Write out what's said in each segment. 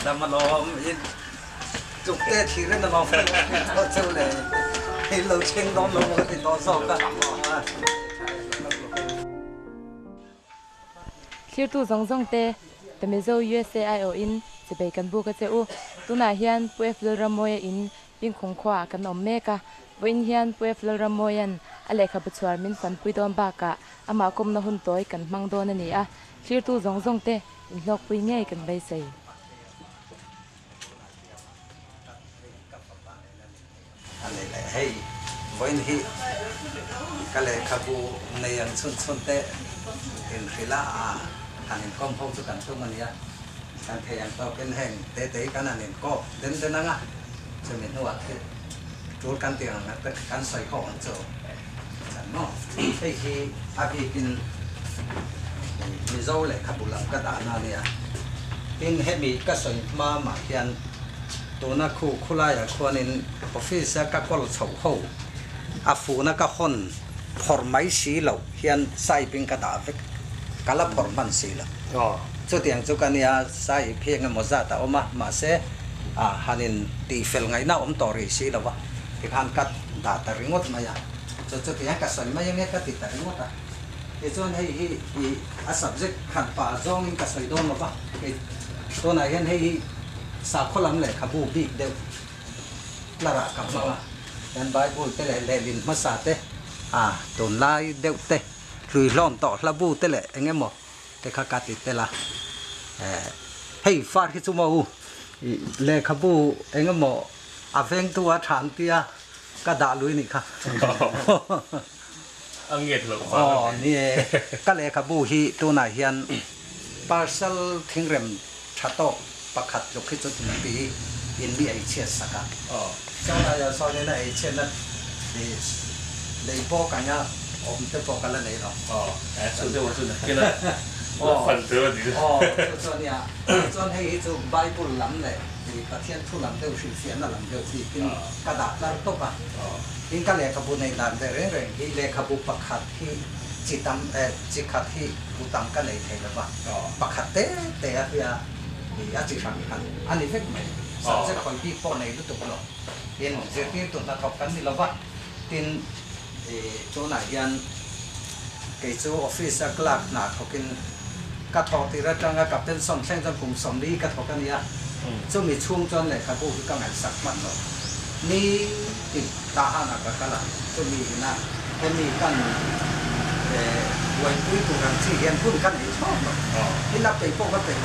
ดำมาล้อมจุกเตะทีเรื่องน้องเพื่อนเขาเจ้าเลยให้เราเชิงน้องลงก็ติดต่อสอบกันชื่อตู้สองเตะแต่ไม่เจ้า USAIO อินจะไปกันบุกก็จะอู้ตัวไหนเฮียนผู้เอฟเลรามอยอินปิ้งคงขวากันอมเมกะวินเฮียนผู้เอฟเลรามอยันอะไรขับชวนมินฟันปุยดอนบากะอามาคมนหุ่นตัวกันมังโดนนี่อ่ะชื่อตู้สองเตะอินลอกปุยง่ายกันไปใส่อะไรเลยให้วันที่ก็เลยขับในยังสุนเตะเห็นขีละอันนี้ก้มพงสุกันทุกมันเนี่ยการเทียนก็เป็นแห่งเตะกันอันนี้ก็เดินนั่งอ่ะจะมีหัวที่จูดกันเตียงนะเป็นการใส่ของโจ้ฉันเนาะไอ้ที่อาบีกินมีโซ่เลยขับบุหรี่กระดานนั่นเนี่ยกินให้มีก็ใส่มาเขียนตัวนักคู่ไล่คนนี้ออฟฟิศก็กอลชาวเขาอาฟูนักก็คนพอร์ไม่สีเหล่าเขียนใส่เป็นกระดาษก็ละพอร์มันสีเหล่าจุดอย่างจุกันเนี่ยใส่เพียงหมดซะแต่ออกมาเสฮันนินตีเฟลไงน่าอมต่อรีสีเหล่าวะที่ฮันกัดดาตริงดมาอย่างจุดอย่างก็ใส่ไม่ยังไงก็ติดตริงดอ่ะที่ส่วนให้อาศัพท์จะขันป่าจงก็ใส่โดนหรอวะตัวไหนเห็นให้สาวคนลำเลยขับบูบีเดียวละระกับมาดันใบบูเตะเลลินมาสาเตตัวไล่เดียวเตะลุยล้อมต่อละบูเตะเลยอย่างเงี้ยหมดแต่ข้ากาติเตะละให้ฟาดขึ้นมาอูเลยขับบูอย่างเงี้ยหมดอาเฟงตัวฐานเตียก็ด่าลุยนี่ค่ะอังเกตหรออ๋อนี่ก็เลยขับบูฮีตัวไหนเฮียนปาร์เซลทิ้งเรมชัดโตประคัดยกขึ้นจนถึงปีอินเดียเชียสักเจ้าหน้าที่สอนในเชียนั้นเลยพอกันเนี่ยผมจะพอกันแล้วไหนหรอสุดยอดสุดยอดกินเลยฝันเจอดีส่วนเนี่ยส่วนให้จูใบปุ่นลำเลยที่ประเทศทุลำเดียวสิเสียนั่นลำเดียวที่เป็นกระดาษแล้วตกอินก็เลยขบุในด้านแต่เรื่องที่เลยขบุประคัดที่จิตจิตขัดที่บุตรก็เลยเทแล้วว่าประคัดเตะเฮียอาจิฟังกันอันนี้เฟกไหมสัตว์จะคอยพี่ป้อนในฤดูกาลเห็นเสียที่ตัวนักทบกันนี่เราว่าทีนโจนายันเกี่ยวกับออฟฟิศกลากหนักเขากินกระทอกที่ระจังกับเป็นส่งเส้นจนกลุ่มสมรีกระทอกกันเนี่ยจะมีช่วงจนเลยครับพวกที่กำลังสักมันเนาะนี่ติดตาหานักกันละจะมีนะจะมีกันวันพุธตุลาที่เรียนพูดกันอีกชอบเนาะที่นับเป็นพวกก็เป็น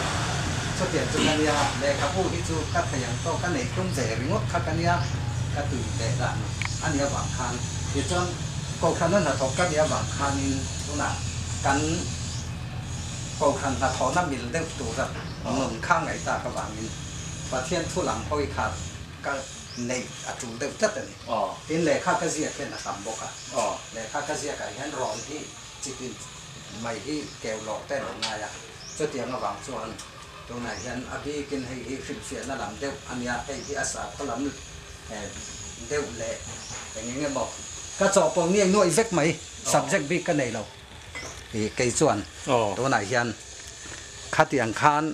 สุดเด่นจุกันยาเลยครับผู้ที่จูกัดอย่างโตกันในกรุงเทพริงดขัดกันยาก็ตื่นแต่ละอันนี้บางคันที่จนก็คันนั้นถกกันยาบางคันตรงนั้นกันก็คันถ้าถอน้ำมิลเด็กตัวละหนึ่งข้างไหนตากระบางมิลประเทศทุลังพอยขาดก็ในอาจุเด็กจัดเลยเป็นเลยข้าก็เสียแค่หน้าต่ำบกอ่ะเลยข้าก็เสียกันเห็นร้อนที่จิตไม่ที่แก้วหลอกแต่หลงง่ายอ่ะจะเตียงระหว่างส่วนตรงไหนยันอภิกินให้ฟิลเฟียนั่นหลังเดียวอันนี้ไอ้ที่อาสาเขาหลังเดียวเละอย่างเงี้ยบอกก็จบตรงนี้นู่นอีเฟกไหม subject บิ๊กกันไหนเราไก่ส่วนตัวไหนยันขัดอย่างคัน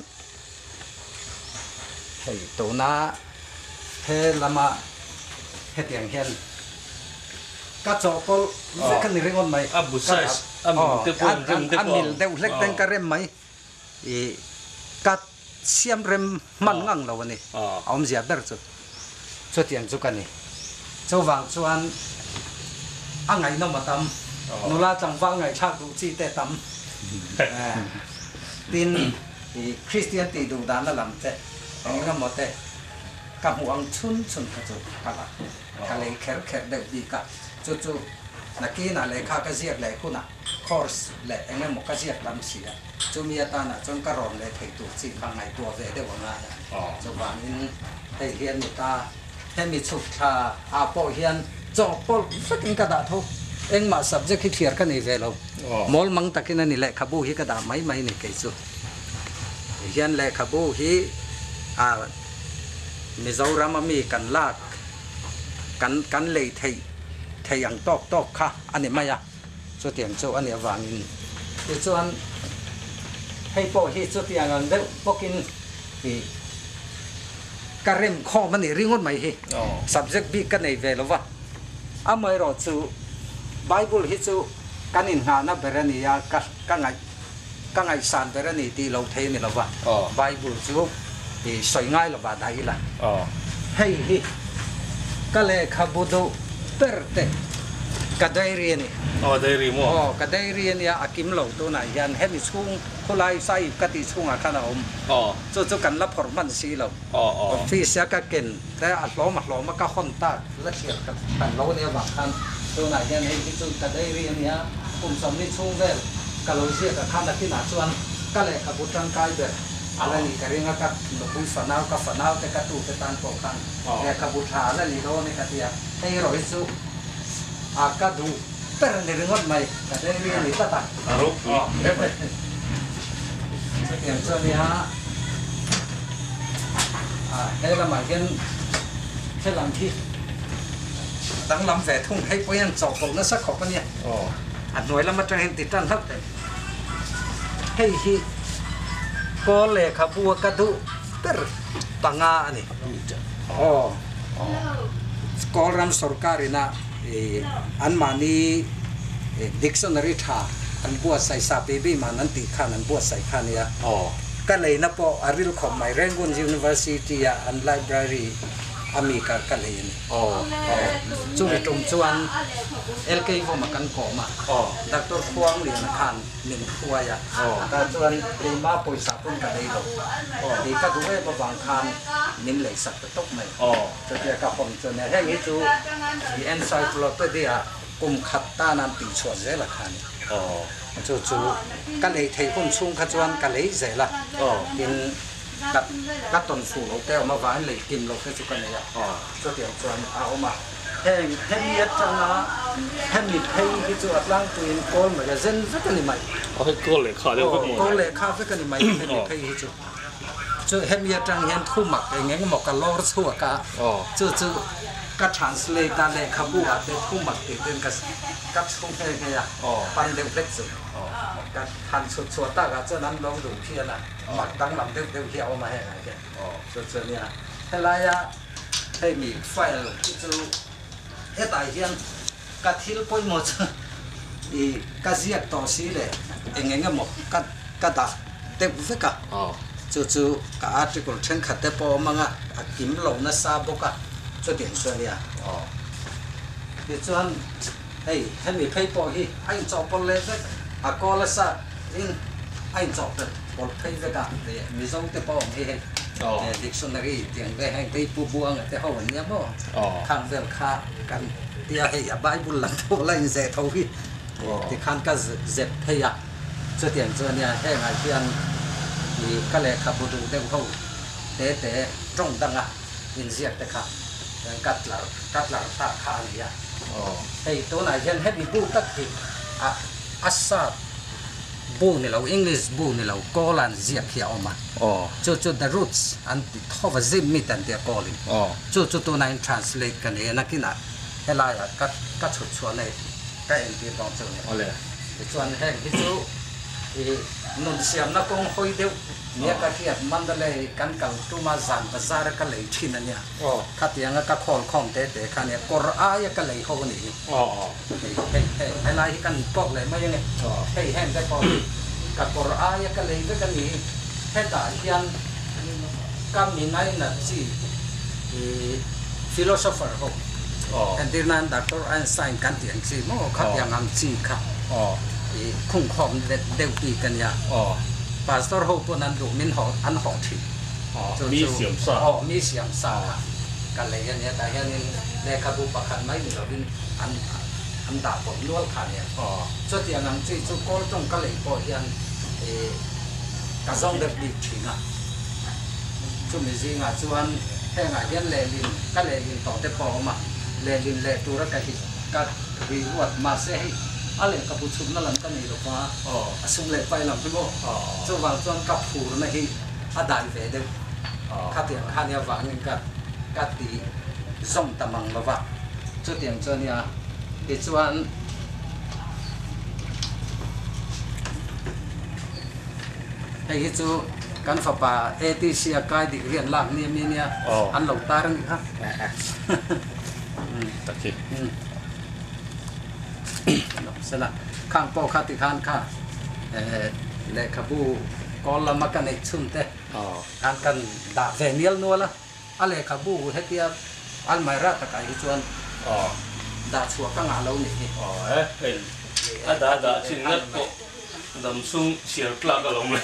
ให้ตัวน้าเฮลมาเฮตียงเห็นก็จบก็เฟกกันนี่เรื่องไหมบุษย์อันมิลเดียวเล็กเต็งกระเร็มไหมกัดเสียมเร็มมันงังเราวันนี้เอาไม่เสียเบิร์จุดอย่างจุกันนี่เจ้าวังส่วนอังไงน้องมาทำนุลาจังฟังไงชาดูจีเตตำดินคริสเตียนตีดูดานนั่นลำเตะอย่างนี้ก็หมดเตะกับหัวชุนกระจุกกันละทะเลแข็งเดือดดีกันจุนักกีฬาเลยข้าก็เสียกเลยคุณน่ะคอร์สเลยเงี้ยหมกก็เสียกลำเสียจุมีตาน่ะจนกระรอนเลยถึงตัวสิ่งข้างในตัวเวเดียวง่ายจุบางนี้ให้เฮียนมีตาให้มีสุขชาอาโปเฮียนจบปลสักอินกระดาษทุกเอ็งมา subject ที่เทียร์กันนี่เวลามอลมังตะกินนี่แหละขบูฮีกระดาษไม่นี่เกี่ยจุเฮียนเลยขบูฮีมิโซรามามีกันลากกันเลยไทยอย่างตอกค่ะอันนี้ไม่อะส่วนเตียงโซอันนี้วางอินส่วนให้พวกที่ส่วนเตียงอันเดียวพวกกินที่ การเริ่มข้อมันนี่ริงดไหมเฮ subject B กันในเวลว่าอ่ะไม่รอจู Bible ฮิจูกันอินหานะเบรนียากันไงสานเบรนีตีเราเทนี่ละว่า Bible จูสวยง่ายละบาได้ละเฮ้ยก็เลยขับบุตรเปิดเตะก็ได้เรียนนี่ได้เรียนมั้งก็ได้เรียนเนี่ยอากิมเหล่าตัวไหนยันเห็นช่วงคนไล่ใส่กติช่วงอาคารอมจู่กันรับผลมันสีเราที่เสียก็เก่งแต่อัดล้อมันก็ค่อนตาและเสียกันเราเนี่ยบางครั้งตัวไหนยันเห็นที่จู่ก็ได้เรียนเนี่ยผมสมนิช่วงเวลก็เราเสียกับข้ามที่หนาส่วนก็เลยขับบุตรร่างกายแบบอะไรนี่ก็เรียกว่าลูกบุญฝันเอากับฝันเอาแต่กระตูแต่ตานปกครองแต่ขับบุตรหาแล้วนี่โดนในกติยาให้เราอิสุอาก็ดูแต่ในเรื่องว่าไม่ก็ได้เรียนนี่ก็ต่างรูปเอย่างเช่นนี้ฮะให้เราหมายถึงใช้ลำที่ตั้งลำแฝดทุ่งให้พยันสอบของนักสักขอบกันเนี่ยอัดหน่วยแล้วมาจะเห็นติดตั้งทับแต่ให้ฮีก็เลยขับบัวกระดูเปิดปังงานี่ก็รำสรการินะอันมานี้ดิกชันนารีท่าอันบัวใส่ซาปีบีมานันติขันอันบัวใส่ขันเนี่ยก็เลยนับว่าอาริลคอมไม่เร่งกุนยูนิเวอร์ซิตี้อันไลบรารีอเมริกาก็เลยนี่จุดตรงส่วนLK ผมมากันก่อมาดักตัวควงเรียนขันหนึ่งทัวร์อ่ะแต่ส่วนเรียนมาปุ๋ยสับปุ่นกันเลยหรอกดีก็ดูให้มาบางคันนิ่มเลยสับตกไหมจะเรียกกับผมส่วนเนี่ยให้ยิ่งจูที่ encyclopedia กลุ่มขัดตานันติชวนเจ้าละคันจู่ก็เลยเทคนชุ่มขจวนก็เลยเจ้าละกินกัดต้นฟูเราแก้วมาหวานเลยกินเราแค่จุกันเลยจะเดี๋ยวชวนเอามาเห็นยัดจังนะเห็นมีเพย์ที่จวดล่างตัวเองโกลมาจะเส้นสักกันนี่ไหมให้โกลเลยข้าเรียกว่าโกลเลยข้าสักกันนี่ไหมเห็นมีเพย์ที่จวดจะเห็นยัดจังเห็นทุ่มหมักอย่างเงี้ยก็หมกกันล้อรชั่วกะจู่ก็ translate กันเลยขบวนเด็กทุ่มหมักติดเดินกับช่วงแค่ไงปันเด็กเล็กสุดการทันสุดๆตากาเจ้านั้นลองดูเพี้ยนะหมักตั้งลำเด็กเที่ยวมาให้ไงแกสุดๆเนี่ยให้ไรอะให้มีไฟที่จะเฮ้ตายเฮียนกะทิลป่วยหมดอีกะเสียต่อสีเลยเองก็หมดกะตาเต็มฟิกะจู่กะอาร์ติเคิลเช่นขัดเตปอมังอ่ะกิมลงนะซาบกะจุดเด่นส่วนเนี่ยที่ส่วนให้มีเพย์ปอฮีไอ้จอบปอเลยก็ก็ละซะอินไอ้จอบเป็นปอเพย์ก็ได้มีสองเตปอฮีดิกชันนารีเตียงได้ให้ไปปูบัวงแต่เขาวันนี้บ่ข้างเวลค่ากันเดียให้ยาใบบุญหลังทั่วไล่เสเท่าที่ที่ข้างก็เจ็บให้ยาจะเตียงจะเนี่ยให้งานเพียงที่ก็เลยขับบุตรเด็กเขาแต่ตรงดังอ่ะยินเสียงแต่ค่ะกัดหลังท่าขาเนี่ยให้ตัวไหนเช่นให้มีบูตักที่อัศาบูนี่เรา English บูนี่เราโกลันเสียเขียวมาจู่ the roots อันที่ท้องซิมมิตันเดียโกลินจู่ตัวนั้น translate กันเองนักกินอ่ะให้ลายอ่ะกัดชุดชวนเลยก็เอ็นที่ต้องจุเนี่ยส่วนแห่งที่จู่นุ่นเสียมนักกงหอยเดียวเนี่ยก็ที่มันเลยกันกับตัวมาสั่งภาษาก็เลยที่นั่นเนี่ยขัดยังก็คอลของเตะๆคันเนี่ยกอร์อายก็เลยเขาหนีให้ลายกันปอกเลยไม่ยังไงให้แห้งได้พอกับกอร์อายก็เลยก็หนีให้ตาเฮียนก็มีนายนัดจีphilosopher เขาอันที่นั้นดร.ไอน์สไตน์กันเตียงจีมั่งขัดยังอันจีค่ะคุ้มครองเด็กปีกันยาปาสตอร์ฮูปนั้นดูมินหออันหอที่มีเสียงซามีเสียงซากันเลยอันนี้แต่ยันนี่ในขบวนประคันไม่มีเราเป็นอันดาบผมล้วนขันเนี่ยส่วนที่อันนั้นที่จุกโกลตรงกันเลยพอยันกระซองเด็กดีจริงอ่ะจุมีจริงอ่ะส่วนแห่งยันเลลินก็เลลินต่อเตปอมาเลลินเลตัวรักหิก็วิวัฒน์มาเสียอะไรกับผู้ชุมนั่นหลังก็มีหรอกว่าสุ่มเล็กไปหลังพี่โม่จะวางจนกับผูนั่นเองอาได้เวเดข้าเตียงข้าเนี่ยวางเงินกัดตีส่งตะมังมาว่าจุดเตียงเจเนี่ยดิจวนให้จู่ kan fa pa ATC kai di rian lang ni mi nia an lo tar ni ha taki sala khang po khati khan kha le khabu kol la makan ek chun te kan da venial no la ale khabu hetia al mai ra ta kai chuan da chua ka nga lo ni ada chin ngat ko dam sung sial kla ka lom le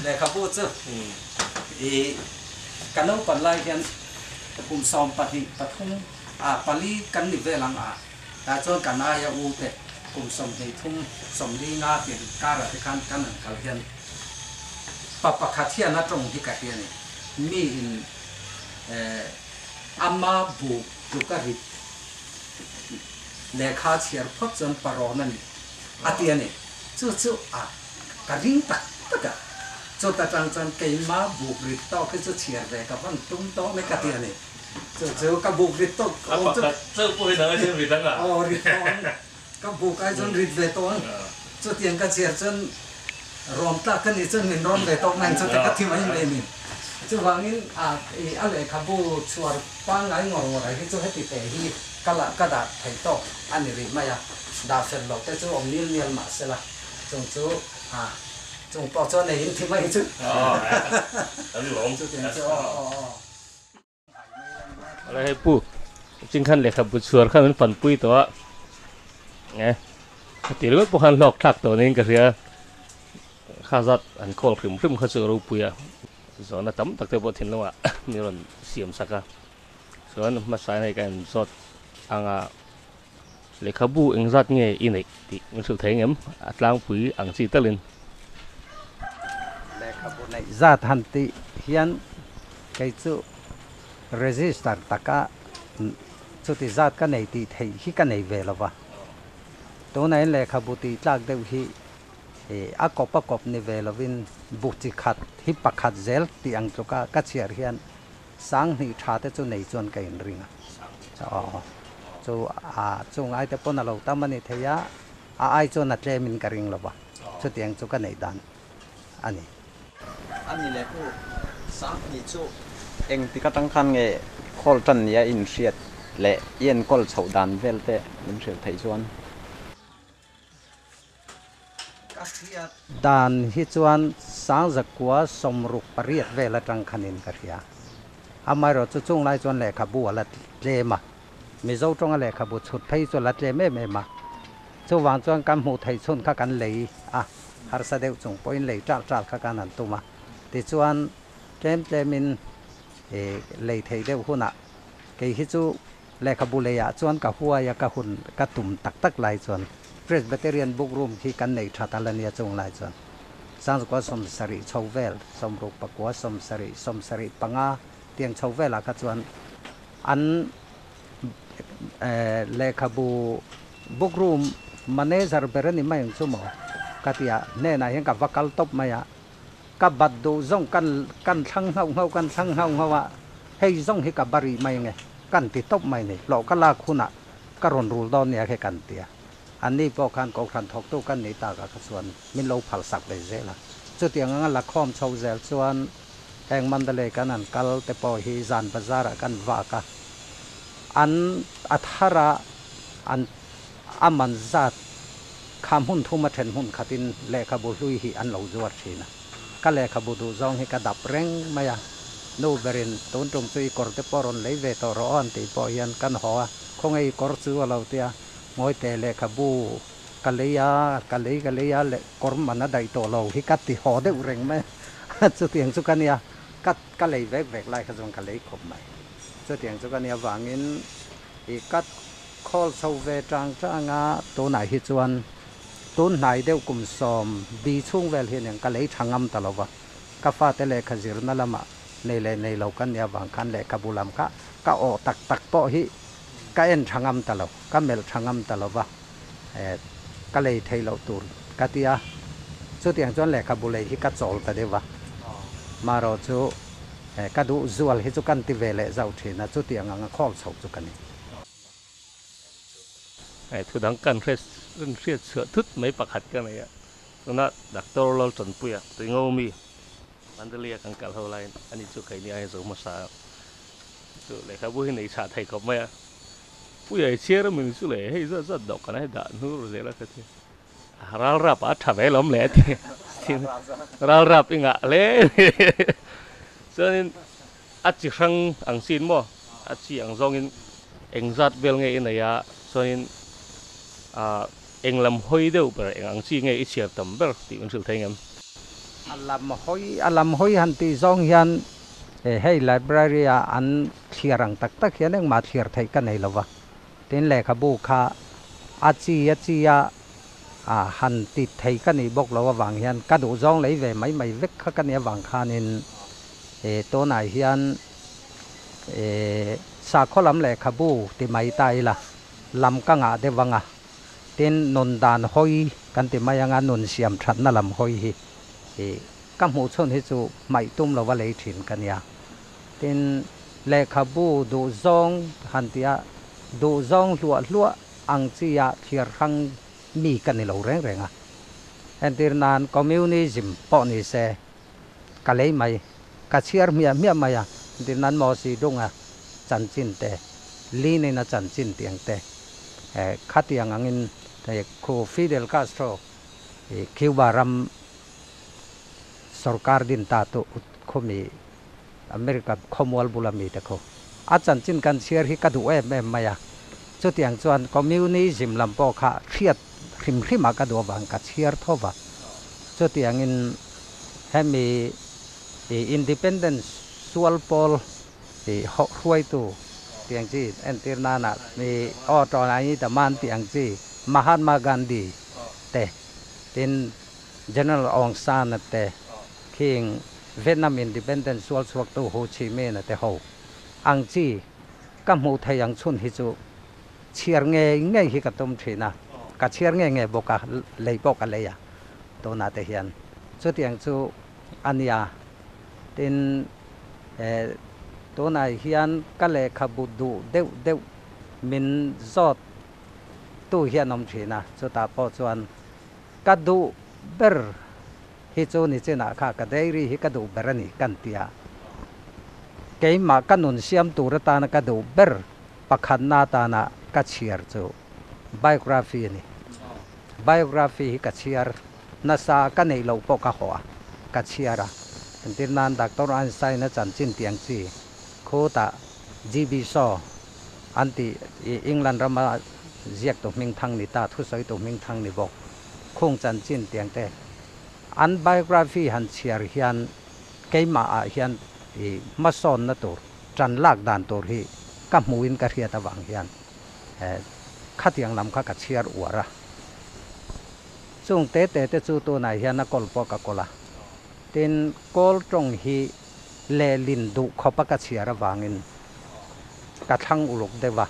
le khabu chu kanau pan lai hian kum som pati pathum pali kan ni velang ta chon kana ya u te kum som hei thum som li nga tin kara te kan kan kal hian papa khathia na tong hi ka hian mi in amma bu tu ka ri le kha chiar phot chon paronan atiani chu ka ring tak taka cho ta chang cái má buộc rít to cái chỗ chiar về cả văn tung to mấy cái tiền này chỗ cái buộc rít to ông chỗ bôi nó chứ rít đó rít to cái buộc cái chỗ rít về to chỗ tiền cái chiar chân rom ta cái này chân mình rom về to này chỗ cái thêm anh này mình chỗ vàng in anh lại cái buộc chuột băng cái ngồi ngồi cái chỗ hết thì phải hi cái đạp thấy to anh này mà ya đạp phần lọt cái chỗ ông niên mà sẽ là chỗ chúng bỏ cho này thì mấy chứ tấm lộnอะไรให้ปูจริงขั้นเลยครับบุษวนขั้นมันฝันปุ้ยตัวไงตีรถพวกขั้นหลอกทักตัวนี้ก็เสียข้าจัดอันโคลพริมพริมข้าจะรู้ปุ้ยสอนตั้มตักเตบทิ้งแล้วอ่ะมีรอนเสียมสักอ่ะสอนมาใช้ในการสอดอ่างเลยขับบูเองจัดเงี้ยอินเอกที่มันสุดท้ายเงี้ยอัตราปุ้ยอ่างซีตะลินzat hanti hian cái chu register taka chu ti zat ka nei ti thei hi ka nei ve lawa to nai le khabuti tlak deu hi a kop ni ve lovin bu chi khat hi pakhat zel ti ang chu ka chiar hian sang ni tha te chu nei chon ka in ringa chu chung ai te pon alo tamani theya ai chu na tle min ka ring lawa chu tiang chu ka nei dan ani anh này cũng sáng thì chỗ anh thì các tăng khăn nghe call trần ya in siết lệ yên call sầu đàn về thế mình sẽ thấy chuan đàn hi chuan sáng giấc quá som rục pariat về là trăng khanin karia amai ro chu chung lai chuan le khabu la le ma mi zo trong le khabu chut phei chu la le me ma chu wang chuan kam hu thei chun kha kan lei har sa deu chung point lei tral kha kan an tu ma thì chuan min lei thei deu huna cái hi chu le khabu le ya chuan ka huwa ya ka hun ka tum tak lai chuan Presbyterian book room khi kan nei tha talania chung lai chuan sang ko som sari chowvel som ruk pakwa som sari panga tiang chowvel ka chuan an le khabu book room manager berani mai chu mo katia ne na hian ka vakal top maya ka baddu zong kan thang hau kan thang hau hei zong hi ka bari mai nge kan ti top mai nei lo ka la khuna ka ron rul don ya he kan tia an ni po khan ko khan thok tu kan nei ta ka chuan min lo phal sak le zela chu tiang anga la khom chho zel chuan heng mandale kan an kal te po hi zan bazar kan wa ka an athara an aman zat kham hun thuma then hun khatin le khabu hlui hi an lo zuar thina ka le khabu du zong hi ka dap reng maya no berin ton tong chui kor te poron lei ve to ro an ti po hian kan ho khongai kor chu lo tia ngoi te le khabu kaleya le kor mana dai to lo hi kat ti ho de reng me chu tiang chu kan ya kat ka lei vek lai kha jong ka lei khop mai chu tiang chu kan ya wangin i kat khol chho ve tanga to nai hi chuan tun nai deu kum som bi chung vel hian ka lei thangam talowa ka fa te le khazir na lama nei lo kan ya wang khan le kabulam ka o tak po hi ka en thangam talo ka mel thangam talowa ka lei thei lo tur ka tia chu tiang chon le kabulei hi ka chol ta dewa maro chu ka du zual hi chu kan ti vele zau thina chu tiang anga khol chho chu kan thu đắng cần phải sửa thức mấy bậc hạt cái này na doctor lol chon puya tingo mi mandalia kang kal ho lain ani chu kai ni ai zo ma sa chu le kha bu hi nei sa thai khop ma puya chier min chu le hei za dok kana da nu ro la ka ti ral rap a tha ve lom le ti ral rap inga le cho nên ắt chỉ sang ang xin mo ắt chỉ ang zong in eng zat bel nge in ya cho nên eng lam hoi deu ber eng ang chi nge i chiar tam ber ti un sul theng em alam hoi han ti zong hian hey library an thiarang tak tak hian eng ma thiar thei kan nei lova tin le kha bu kha achi ya han ti thei kan ni bok lo wang hian ka du zong lei ve mai mai vek kha kan ya wang khanin to nai hian sa kholam le kha bu ti mai tai la lam ka nga de wanga tin non dan hoi kan ti mai anga non siam that na lam hoi hi kam hu chon hi chu mai tum lo wa lei thin kan ya tin le kha bu du zong han tia du zong lua ang chi ya thiar hang mi kan ni lo reng renga en tir nan communism po ni se ka lei mai ka chiar mia maya tir nan mo si dunga chan chin te li ne na chan chin tiang te khatiang angin te khu Fidel Castro Cuba ram sarkar din ta to khomi America khomwal bulami te kho a chan chin kan chiar hi ka du em maya chu tiang chuan communism lam po kha khiat khrim ka do wang ka chiar thowa chu tiang in hemi independence sual pol huai tu tiang chi entir nana mi to nai ta man tiang chi Mahatma Gandhi te tin General Aung San te King Vietnam independence sual suak tu Ho Chi Minh te ho ang chi kam hu thai ang chun hi chu chiar nge hi ka tum thina ka chiar nge boka lei boka leya to na te hian chu tiang chu ania tin to nai hian ka le khabu du deu min zot tu hian om thina chu ta po chuan ka du ber hi chu ni chena kha ka dei ri hi ka du ber ani kan tia ke ma kanun siam tu ra ta na ka du ber pakhan na ta na ka chiar chu biography ni biography ka chiar na sa ka nei lo po ka ho ka chiara tin nan Dr. Einstein na chan chin tiang chi khota GB so anti England rama ziak to ming thang ni ta thu soi to ming thang ni bok khong chan chin tiang te an biography han chiar hian keima a hian ma son na tur tran lak dan tur hi ka muin ka ria ta wang hian khatiang lam kha ka chiar uara chung te chu to nai hian na kol po ka kola tin kol trong hi le lin du khopa ka chiara wangin ka thang uluk dewa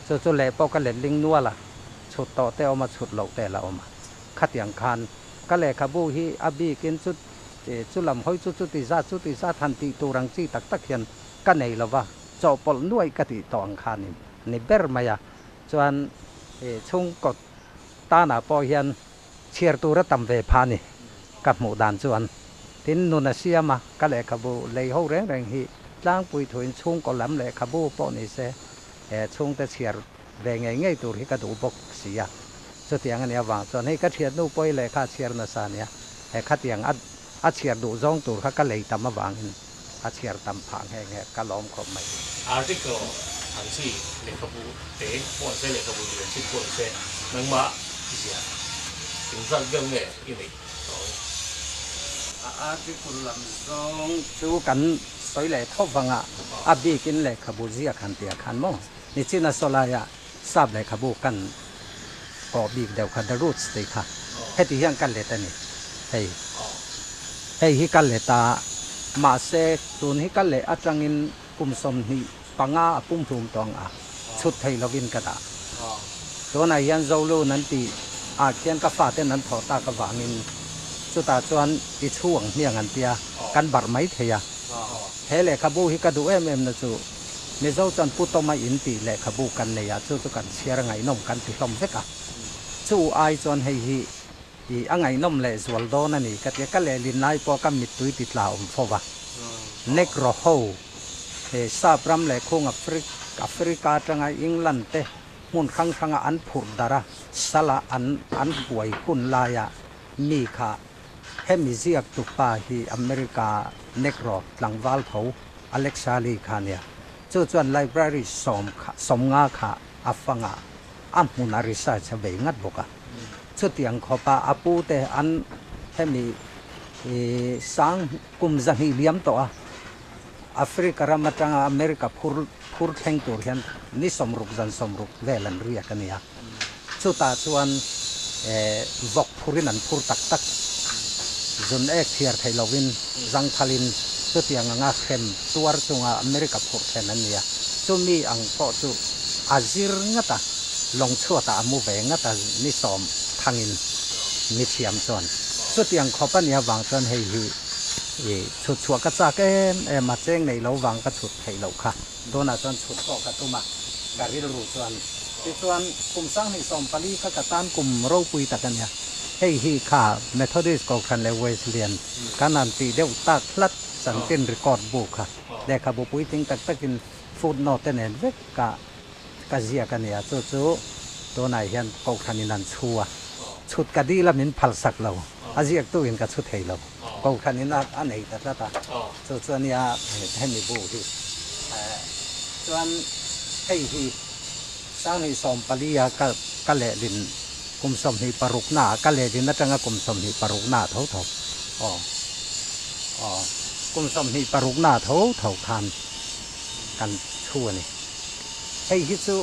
chu le po ka le ling nuala chut to te oma chut lo te la oma khatiang khan ka le khabu hi abi kin chu lam hoi chu ti za than ti turang chi tak hian ka nei lawa cho pol nuai ka ti tong khanin ni ber maya chuan chung kot ta na po hian chiar tu ra tam ve phani ka mu dan chuan tin nu na siama ka le khabu lei ho reng hi tlang pui thuin chung ko lam le khabu po ni se chung te chiar ve nge tur hi ka du bok sia chu tiang ania wang chuan hei ka thiat nu poi le kha chiar na sa nia kha tiang a chiar du zong tur kha ka lei tam awang a chiar tam phang he ka lom khom mai article han chi le khabu te po se le khabu le chi po se nang ma sia ting zat gam nge ini article lam zong chu kan soi le thop wanga abi kin le khabu zia khan tia khan mo ni china solaya sab le khabu kan ko big deu kha the roots te kha heti hian kan le ta ni hei hi kan le ta ma se tun hi kan le atangin kum som ni panga pum thum tong a chut thei lovin ka da to na hian zo lu nan ti a khian ka fa te nan tho ta ka wangin chu ta chuan ti chuang miang an tia kan bar mai theya hele khabu hi ka du em na chu ni zo chan pu to mai in ti le khabu kan le ya chu kan chiar ngai nom kan ti hlom veka chu ai chon hei hi อีอังไงน้มเลยสวลโดนั่นนี่ก็จะก็เลยลินไล่พอก็มิดตุยติดลาวฟอวะเนกโรโฮซาบรัมเลยคงแอฟริกาจังไงอังกฤษเตมุนขังขังอันผุดดาระสละอันป่วยกุนลายะมีค่ะเฮมิเซียกตุปาที่อเมริกาเนกโรหลังวาลเขาอเล็กซาลีคาเนี่ยจวนไลบรารีสมงาค่ะอัฟฟังอัมมุนาริซาจะเบงัดบกะชุดอย่างขอปาอาปูเตอันเฮมิสังกุมจังฮิเลียมตัวแอฟริการามาจังอเมริกาพูดแข่งตัวเห็นนี่สมรุกจันสมรุกเวลันเรียกันเนี่ยชุดตาชวนวกพูรินันพูดตักจนเอกเทียร์ไทยลวินจังทลินชุดอย่างงาเข้มตัวจงอเมริกาพูดแค่นั้นเนี่ยชุดมีอังโปจุอาจิร์งตาลงชั่วตามูเวงตานิสมทางอินมิเชียมส่วนชุดอย่างขอปัญญาวังส่วนให้ชุดชัวกระจากมาเจ้งในเราวังกระชุดให้เราค่ะตัวน่ะส่วนชุดก็กระตุมาการิรูส่วนที่ส่วนกลุ่มสร้างให้สมปลีก็กระตันกลุ่มโรปุยตะกันเนี่ยให้ค่ะเมทอดิสก็คันเลเวสเลียนการนันตีเดียวตักลัดสันตินรีคอร์ดบุกค่ะเด็กขบุปุยทิ้งตักกินฟูดโนเตเนนเวกกะเจียกันเนี่ยจู่ตัวไหนเห็นก็คันนันชัวชุดกระดีละมินพัลสักเราอาเจียกตัวเห็นกระชุดให้เราก็คันนันอันไหนแต่ละตาจู่เนี่ยให้มีบุที่ส่วนให้สร้างให้สมปลีก็เลดินกุมสมหิปรุกหน้าก็เลยดินนั่นจังกุมสมหิปรุกหน้าเท่ากุมสมหิปรุกหน้าเท่าคันกันชั่วนี่ให้ฮิซุ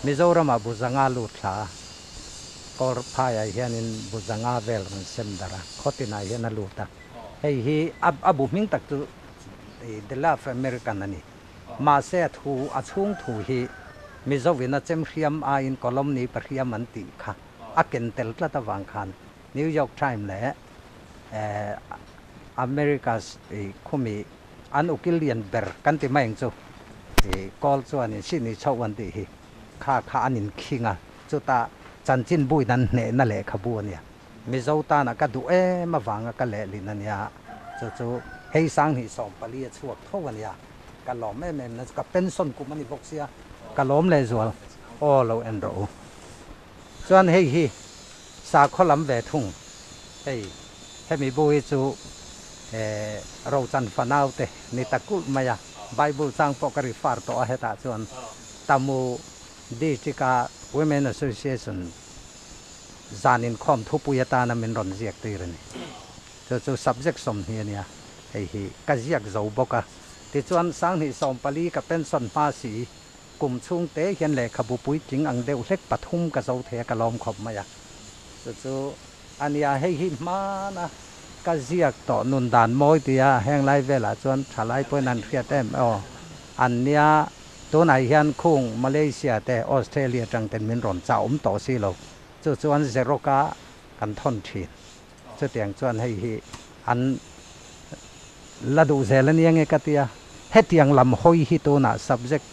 มิโซรามาบุษงาลุทลาก็พายเฮียนินบุษงาเวลมันเซมดาระข้อตินายเฮียนัลุตาให้อับุมิงตักตุเดลาฟอเมริกันนั่นนี่มาเสียทูอาช่วงทูฮีมิโซวินาเจมเรียมอาอินคอลัมนีปริยามันติค่ะอาเกนเตลตละตะวังคันนิวยอร์กไทม์และอเมริกาคุมีอันอุกิเลียนเบอร์กันติไม่ยังจูกอลส่วนนี้สิ่งนี้ชาววันที่ข้าอันนินคิงอ่ะจุดตาจันจินบุยนั่นเนี่ยนั่นแหละขบวนเนี่ยมิโซตานะก็ดูมาฟังก็แหละลินนั่นเนี่ยจู่ให้สร้างให้สองปลีช่วงเท่าวันเนี่ยก็หล่อแม่นั่นก็เป็นส่วนกุมันอีพวกเสียก็ล้มเลยส่วนโอ้เราเอ็นโรส่วนให้สาขลัมเวทุ่งให้มีบุยจู่เราจันฟันเอาเตนิตะกุลมายาไบเบิลสังปกริฟาร์ตัวเหตุส่วนตามูดิจิกา Women Association จานินคอมทุปุยตานามินรอนเจียกตีรนี่จู่ subject สมเฮียเนี่ยให้กัจเจียกจะบอกว่าที่ส่วนสังหิสมปลีกับเป็นส่วนภาษีกลุ่มช่วงเตะเห็นเลยขบุปุยจริงอังเดียวเล็กปฐุมกับเจ้าเทียกับลมขบมายาจู่อันนี้ให้มานะก็เรียกต่อนุนดานมอยตียแห้งไรเวลาจนทลายไปนั่นเรียกเต็มอันเนี้ยตัวไหนเห็นคงมาเลเซียแต่ออสเตรเลียจังเป็นมินรอนจ่าต่อสิเราจวนเซโรกากันทนทีจะเตียงจวนให้อันละดูเซลนี่ยังไงกันตียเฮ็ดยังลำห้อยฮิตัวน่ะ subject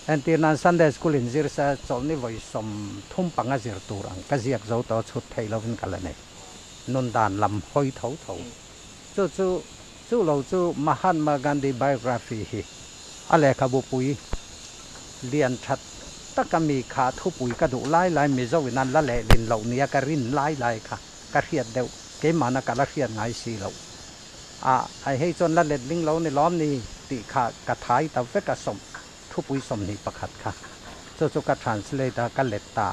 อันที่นั่น Sunday School in Zirsa จอมนี่ไว้สมทุ่มปังอาจิรตูรังก็เรียกเราต่อชุดไทยเราเป็นกันเลยเนี่ยนนดานลำห้อยเท่าจู่เราจู่มหันมากันดีไบโอกราฟีอะไรขบุปุยเรียนชัดตะกมีขาทุปุยกระดูไล่มิโซวินันละแหล่ลินเหล่านี้กระรินไล่ค่ะกระเทียดเดียวเกมานักกระเทียดไงสีเราไอ้ให้จนละเล็ดลิงเราในล้อมนี้ติขากระท้ายตะเวกกระสมทุปุยสมนิประคัดค่ะจู่กระทรานสเลตากระเล็ดตา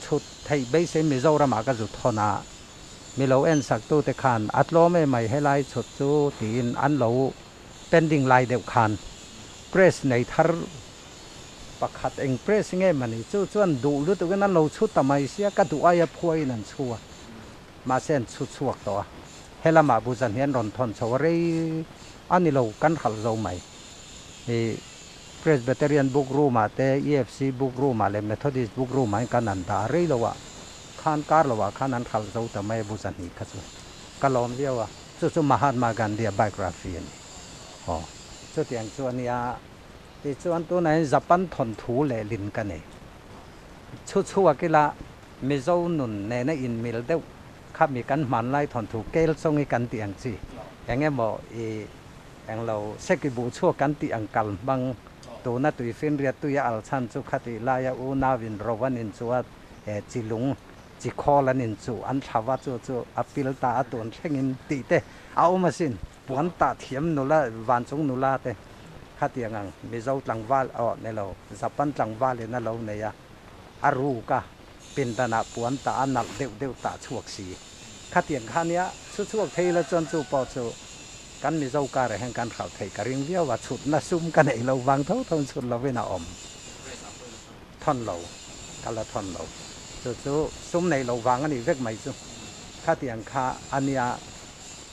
ชุดไทยเบสมิโซรามากระจุดทนามีเราเอ็นสักตู้แต่ขานอัดล้อไม่ใหม่ให้ไล่ชุดจู่ตีนอันเราเป็นดิ่งลายเดียวขานเพรสในทาร์ประคัดเองเพรสเงี้ยมันนี่จู่ดูรู้ตัวนั้นเราชุดทำไมเสียก็ดูอายพวยนั่นชัวมาเส้นชุดสวกตัวเฮลามาบุจันเฮียนรอนทอนชาวเรอันนี้เรากันขัดเราใหม่เพรสเบเตเรียนบุกรูมาแต่ EFC บุกรูมาเลยเมทอดิสบุกรูมากันนันดาเรเราว่าขานการเราว่าขานนั้นขัดเราแต่ไม่บุจันนี่ขัดเราก็ล้อมเดียวว่าจู่มหาตมากันเดียไบโอกราฟีนี่จุดอย่างส่วนนี้ที่ส่วนตัวไหนจับปันทนถูเลยลินกันเนี่ยชั่วกิละ มีเจ้าหนุนในนั้นอินมิลเดวข้ามีกันมันไล่ถอนถูกเกลส่งให้กันตีอังจีอย่างเงี้ยบอกอย่างเราเสกิบูชั่วกันตีอังกัลบางตัวนั้นตัวฟินเรียตัวยาอัลชันจุขัดลายอูนาวินรวันอินจูจิลุงจิคอลันอินจูอันชาวาจูอพิลตาตัวเช่งอินตีเตเอามาสินปวนตาเทียมนุละวันจงนุละเตขัดอย่างงั้นมีเจ้าหลังวาลในเราจับปันหลังวาลเลยนั่นเราเนี่ยอารูกะเป็นตนาปวนตาอันนักเดียวตาชวกสีขัดอย่างข้านี้ช่วงเทละจนจูปอจูกันมีเจ้าการแห่งการข่าวไทยการเรียงเวียวว่าชุดน่าซุ่มกันไอเราวางเท่าชุดเราเวน่าอมท่อนเรากันละท่อนเราจู่ซุ่มในเราวางอันนี้เวกไม่จู่ขัดอย่างข้าอันนี้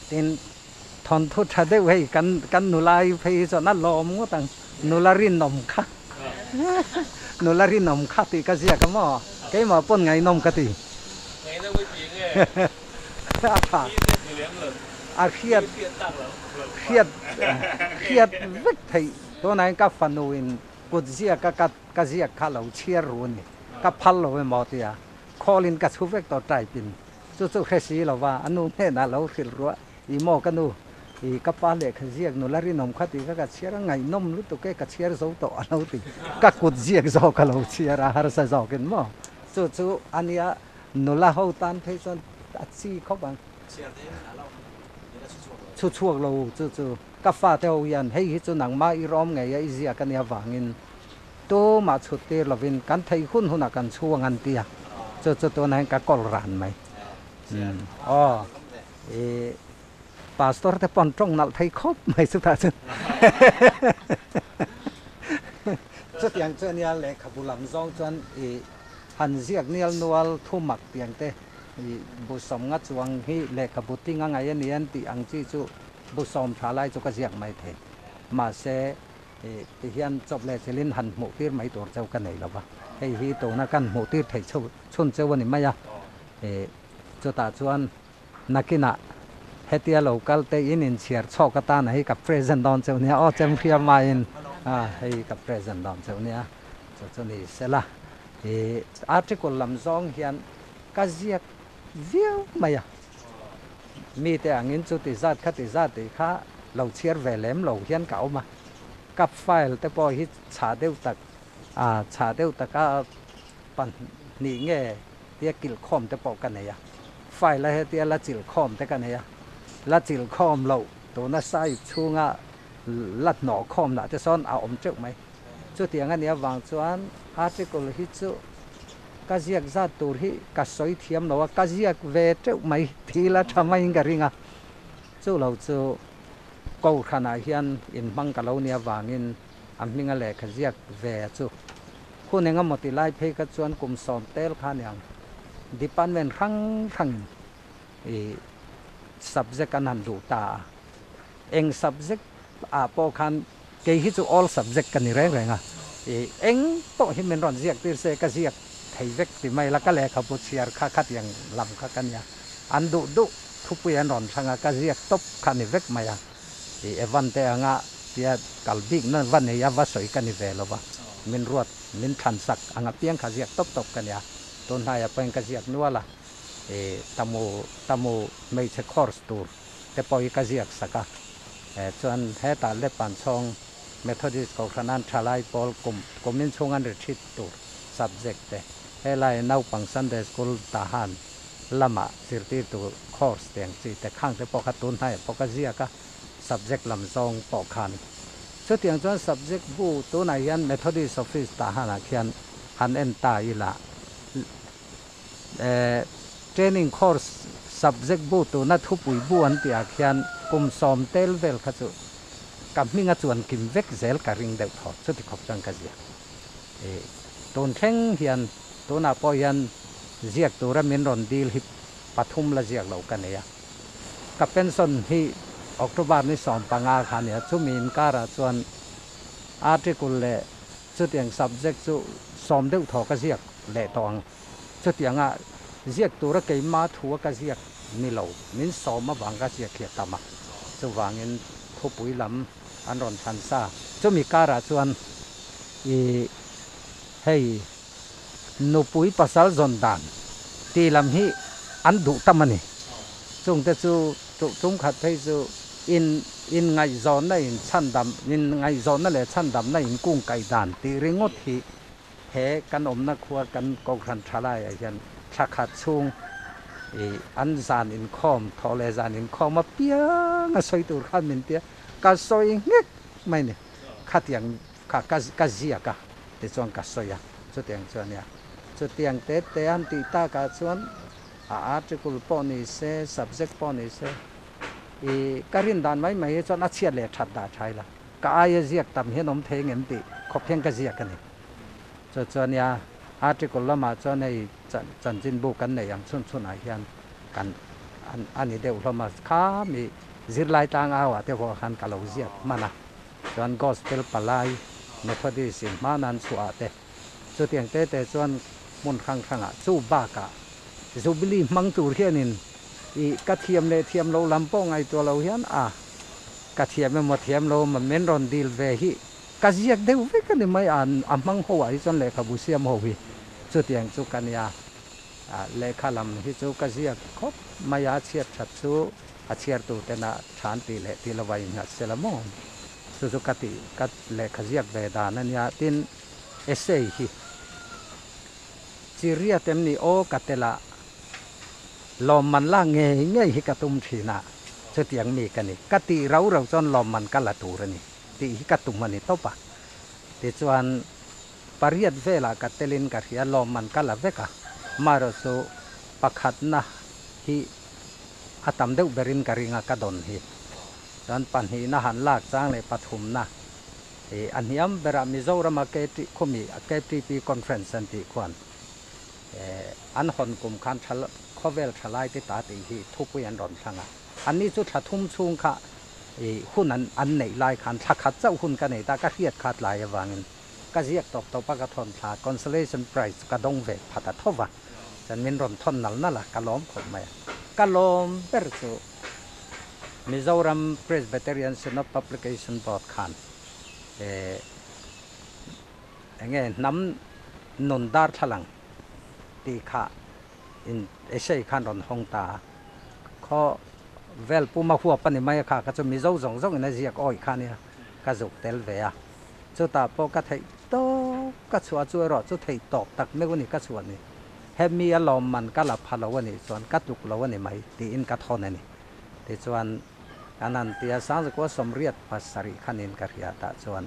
เป็นทอนทุชาได้ไว้กันนุลายไปจนนั่นลมก็ตั้งนุลารินนมค่ะนุลารินนมค่ะตีก็เสียกันมั้งแกมาปนไงนมกะตีไงนั่งไม่จริงไงอาเครียดวิธีตัวนั้นก็ฟันวินกุศลก็เสียข้าเราเชียรุนี่ก็พัลเราไปหมดที่คอลินก็ชุบเวกต่อใจปินจู่ๆแค่สีเราว่าอันนู้นเนี่ยนะเราคิดรู้อีโมกันนู้อีกับปลาเล็กเสียกนุลารินมขัดตีก็เชียร์ไงนมรู้ตัวแกก็เชียร์สู้ต่อเราตีก็กุศลก็ก็เราเชียร์หาสิ่งสองกันมั้งจู่ๆอันนี้นุลาเขาตันเพื่อนตัดสีเขาบังช่วงเราจู่ๆกับฟ้าเท่ายันให้หิจุนังมาอีรอมไงอีเสียกันเนี่ยวางินตัวมาชุดเตลวินกันไทยหุ่นหุ่นกันช่วงอันเดียจู่ๆตัวนั้นก็กอลรันไหมอ๋อปาสตอร์แต่ปอนตรงนั่นไทยครบไม่สุดท้ายจุดอย่างเช่นนี้แหละขบุลำซองจนหันเสียกเนี่ยนัวทุ่มหมักเตียงเตบุษมงัดสวงที่เล็กขบุติงไงนี่อันที่อังจีจูบุษมชาไลจุกเสียกไม่เทมาเสที่เฮียนจบเลยเซลินหันหมูตีไม่ตัวเจ้ากันไหนหรอวะให้ฮีตัวนักกันหมูตีไทยชนเจ้าวันนี้ไม่ยะจุดตาชวนนักกินะเฮติอาโลกัลเตอินเชียร์ชอกตาให้กับเพรสเซนต์ดอนเจ้าเนี่ยอ๋อเจ้าเพียมาอินให้กับเพรสเซนต์ดอนเจ้าเนี่ยจุดนี้เสร็จละอาร์ติคอลลำซองเฮียนก็เสียวิวไม่อะมีแต่อันนี้จุดที่จัดขัดที่จัดที่ข้าเราเชียร์เวลเลมเราเฮียนเก่ามากับไฟล์แต่พอฮิตชาเดวตักก็ปันนี่เงี้ยเตียกิลคอมแต่ปอกันเนี่ยไฟล์ละเตียละจิลคอมแต่กันเนี่ยละจิลคอมเราตัวน่าใส่ช่วงลัดหนอคอมน่ะจะซ้อนเอาอมเจ้าไหมจุดที่อย่างนี้วางส่วนอาร์ติคอลฮิตจุก็เรียกจัดตัวที่ก็สวยเทียมเราว่าก็เรียกเวทเจ้าไหมทีละทำไมกันริงอ่ะจู่เราจู่ก็ขนาดเฮียนอินบังกับเราเนี่ยวางอินอันนี้ก็เลยก็เรียกเวทจู่คนหนึ่งก็หมดที่ไล่เพก็ชวนกลุ่มสอนเตลขันอย่างดิปันเวนครั้งsubject กันหันดูตาเอง subject พอคันเกี่ยที่จู่ all subject กันนี่แรงอ่ะเองโตให้มันร้อนเรียกที่เสกก็เรียกไทยเวกที่ไม่ละก็เลยขับรถเชียร์คัดอย่างลำคักันเนี่ยอันดุทุกปีอันร้อนช่างก็เรียกตบคันนี่เวกมาอย่างวันแต่งะเดียกัลบิกนั่นวันนี้ยาว่าสวยกันนี่เวลวะมินรวดมินทันสักอังเปียงขาเรียกตบกันเนี่ยต้นไทยเป็นขาเรียกนัวละตามูไม่ใช่คอร์สตูร์แต่พออีกขาเรียกสักส่วนเหตุการณ์เล็บปันช่องเมทอดิสของขนาดชาไลปอลกลมินช่วงอันเดอร์ชิดตูร์ subject เฮลัยนาวปังซันเดสกุลทหารละมาสิรติตัวคอร์สเตียงจีแต่ข้างแต่พอขัดตุนให้พอกระเจียก็ subject ลำซองปอกขันชุดเตียงจน subject บูตัวไหนยัน Methodist Office ทหารเขียนหันเอ็นตาอีละtraining course subject บูตัวนัดทุบปุยบูอันเตียเขียนกุมสอมเตลเวลขัดจุกับมิงจวนกิมเวกเซลการิงเดทอดชุดที่ขบจังกระเจียต้นเช่งเฮียนตัวน่าพอยันเรียกตัวระมินรอนดีลฮิปปฐุมละเรียกเรากันเนี่ยกับเป็นส่วนที่ออกตุบาร์ในสอนปังอาคารเนี่ยชุมินการะส่วนอาร์ติคุลเล่ชุดอย่าง subject ชุสอมเดือดถอกระเรียกเล่ตองชุดอย่างเรียกตัวระเกยมาถัวกระเรียกนี่เรามินสอมมาบางกระเรียกเขียตามาชุวางเงินทุบปุ๋ยลำอันรอนชันซาชุมีการะส่วนให้นูปุยภาษาจนดาน ตีลำฮีอันดุตั้มมันนี่จงแต่จูจงขัดให้จูอินไงจอนนั่นชั้นดำอินไงจอนนั่นแหละชั้นดำนั่นกุ้งไก่ด่านตีเริงดที่เหกันอมนักขวดกันกองขันทลายอย่าง ชักขัดช่วงอันจานอินคอมทอเลจานอินคอมมาเปียงสอยตัวขันมินเตียก็สอยเงี้ยไม่เนี่ยขัดอย่างขัดกัจจียกะแต่ส่วนกัสอยจุดอย่างส่วนเนี่ยจุดอย่างเตะอันติตากัส่วนarticle ปอนิเซ subject ปอนิเซการินดานไม่จนอาเชียเลชัดดาใช่ละก็อายเจียกตำเห็นนมเทงเงินติขบเพียงกัจจียกันนี่จนเนี่ยarticle ละมาจนในจันจินบุกันในอย่างชุนอาเฮียนกันอันนี้เดี๋ยวเรามาข้ามีจิรไลต่างเอาเดี๋ยวหันกับเราเจียกมานะจน gospel ปลายเมทอดิสินมานันสุอาเตจุดอย่างเตจนมุนข้างสู้บ้ากะจูบิลีมังตูเฮียนินกระเทียมเลยเทียมเราลำป้องไอตัวเราเฮียนกระเทียมไม่หมดเทียมเรามันเม้นรอนดีลเวหิกระเจียกเดี๋ยวเวกันนี่ไม่มังหัวไอจนเลยขับบุเสียมหัวจุดอย่างจุกันยาเลขาลำที่จุกเสียครบมายาเชียดชัดจูอาเชียตัวเตนะชานตีเลตีละไว้นัดเซลมอนจุกติกัดเลขาเสียเวดานันยาตินเอเซฮีจีเรียเต็มนี่โอกัตเตละลมมันล่างเงยฮิกตุมทีน่ะจุดอย่างมีกันนี่กติเราจนลมมันกันละตูรนี่ตีฮิกตุมมันนี่ตบปะติจวนปริยัดเวลากัตเตลินกัที่ลมมันกันละเวกะมารสุปักขัดนะฮิอาตมเดวเบรินกริงากระดอนฮิจนปันฮีนะหันลากจ้างเลยปฐุมนะอันยามเบรามิโซรามาเกติคุมีเกติปีคอนเฟรนซ์สันติควันอันหอนกลุ่มคันชัลข้อเวลชลายที่ตาตีที่ทุกเวียนรอนทั้งอันนี้จุดถัดทุ่มชุงค่ะหุ่นอันไหนลายคันชักขัดเจ้าหุ่นกันไหนตาก็เรียดขาดลายวางินก็เรียกตบปากทอนทา consolation prize กระดงเวพัดทว่าฉันมินรอนทอนนั่นแหละกะล้อมขบไม่กะล้อมเปิดสู่มิโซรัม Presbyterian Synod Publication Board คันเงี้ยน้ำนนดาร์ทลังตีขาอินเอเชียขันรอนฮงตาข้อเวลปูมาหัวปันนี่ไม่ค่ะก็จะมีเจ้าสองในเสียกอ้อยขันเนี่ยก็จุกเตลเวียจุดตาพอก็ไทยโตก็ชัวช่วยรอจุดไทยตอกตักไม่วันนี้ก็ส่วนนี้เฮมีอารมณ์มันก็หลับพาเราวันนี้ส่วนก็จุกเราวันนี้ไม่ตีอินก็ทอนนี่แต่ส่วนอันนั้นที่อาสาสก็สมเรียดภาษาริขันอินก็เรียตาส่วน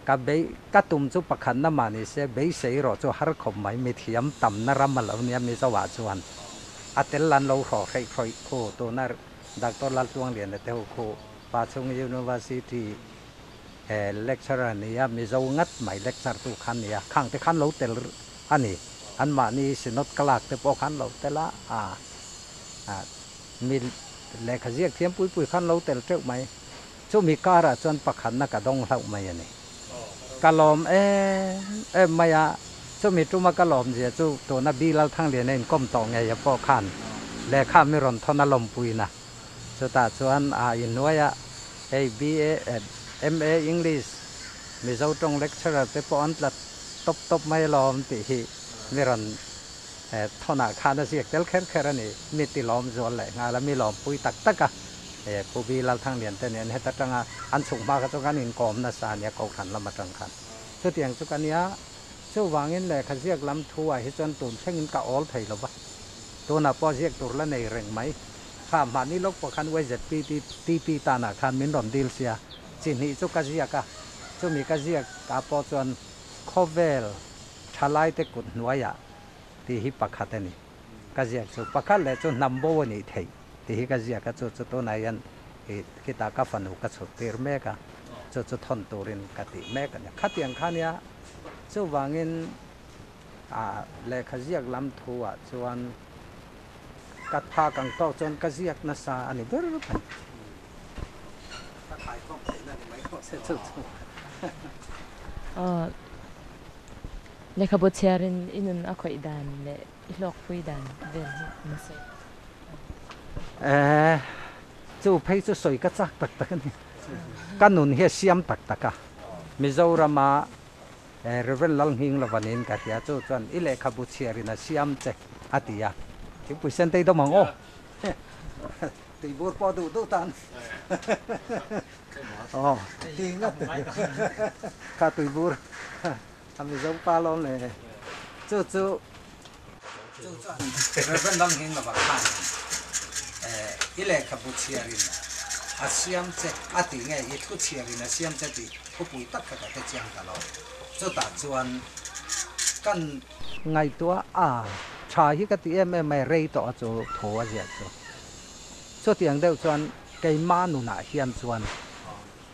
กับเบย์กัตุมจุปขันน้ำมันนี่เสียเบย์เสียรอจูฮาร์คอมไม่มีเทียมต่ำนรำมาแล้วเนี่ยมีสวัสดิ์ส่วนอัตเตลันเราขอใครโคตัวนั้นดักตัวลัดวงเรียนแต่เท่าโคปาชงยูนิเวอร์ซิตี้เลคเชอร์เนี่ยมีเจ้างัดใหม่เลคเชอร์ตัวขันเนี่ยข้างที่ขันเราเตลอันนี้อันมานี่สินอตกลากแต่พอขันเราเตละมีเลขเสียเทียมปุยขันเราเตลเจ้าไหมจูมีการะจนปักขันนักดงเราไม่ยันนี่กะลอมไม่อะจูมีจุมากะลอมเสียจูตัวนับบีเราทั้งเรียนเองก้มต่อไงอย่าพอขันและข้าไม่รอนทนลมปุยนะสุดท้ายส่วนอินวัยBA MA English มีเจ้าตรงเลคเชอร์แต่พออันละตบไม่ลอมตีไม่รอนทนาคานเสียเตลแค่นี้มีตีลอมส่วนเลยงานแล้วมีลอมปุยตักผู้บีเราทั้งเรียนแต่เนี่ยให้ตัดจังอันสูงมากก็ต้องการอินกอมนะสารเนี่ยเขาขันละมาจังขันสุดอย่างสุกันเนี้ยช่ววางเงินเลยเขาเรียกลำทัวร์ให้จนตุนเช่นเงินกับออลไทยหรอวะตัวน่ะพอเรียกตัวละในเร่งไหมข้ามมานี่ลกประคันไว้เจ็ดปีตาหนักขันมินรอนดีลเสียสิ่งนี้สุกันเรียกอะช่วมีกันเรียกกาพอจนคอเวลชาไลเตกุนไว้อะที่ฮิปักขัดนี่กันเรียกสุปักขัดเลยจนนำโบนี่ไทยที่ฮิกันเรียกก็จุดตัวไหนยันคิดก็ฟันหุกสุดเติร์เมกะจุดทนตัวเรนกติเมกันเนี่ยขัดอย่างขันเนี่ยช่ววางเงินเลขเรียกลำทัวส่วนกัดพากังโตจนกเรียกนัสอันนี้เบอร์รู้ไหมเลขบุตรเชียรินอินุนอคอยดันเลอิลอกฟุยดันเวลมาเซจูเพย์จูสวยก็จักตักนี่กันนุนเฮียเสียมตักอะมิโซรามา เรเวนลังหิงละวันนี้กันที่จู่จวนอิเล็กขับบุเชียรินะเสียมเจอาติยาที่ปุยเซนเตย์ต้องมองโอ้ตีบูร์ปอดูตันอ๋อจริงอ่ะข้าตีบูร์ทำให้จงปลาล้อมเลยจู่จวนเรเวนลังหิงละวันขันอิเล็กขับบุเชียรินะอาเสียมเจอาติไงอีทุเชียรินะเสียมเจตีผู้ปุยตักกะเตจียงตลอดจู่ตาจวนกันไงตัวชาฮิกติเอ็มไม่เรย์ต่อจู่โถเสียจู่ที่ยังเดียวจวนไกมานุนาเฮียนจวน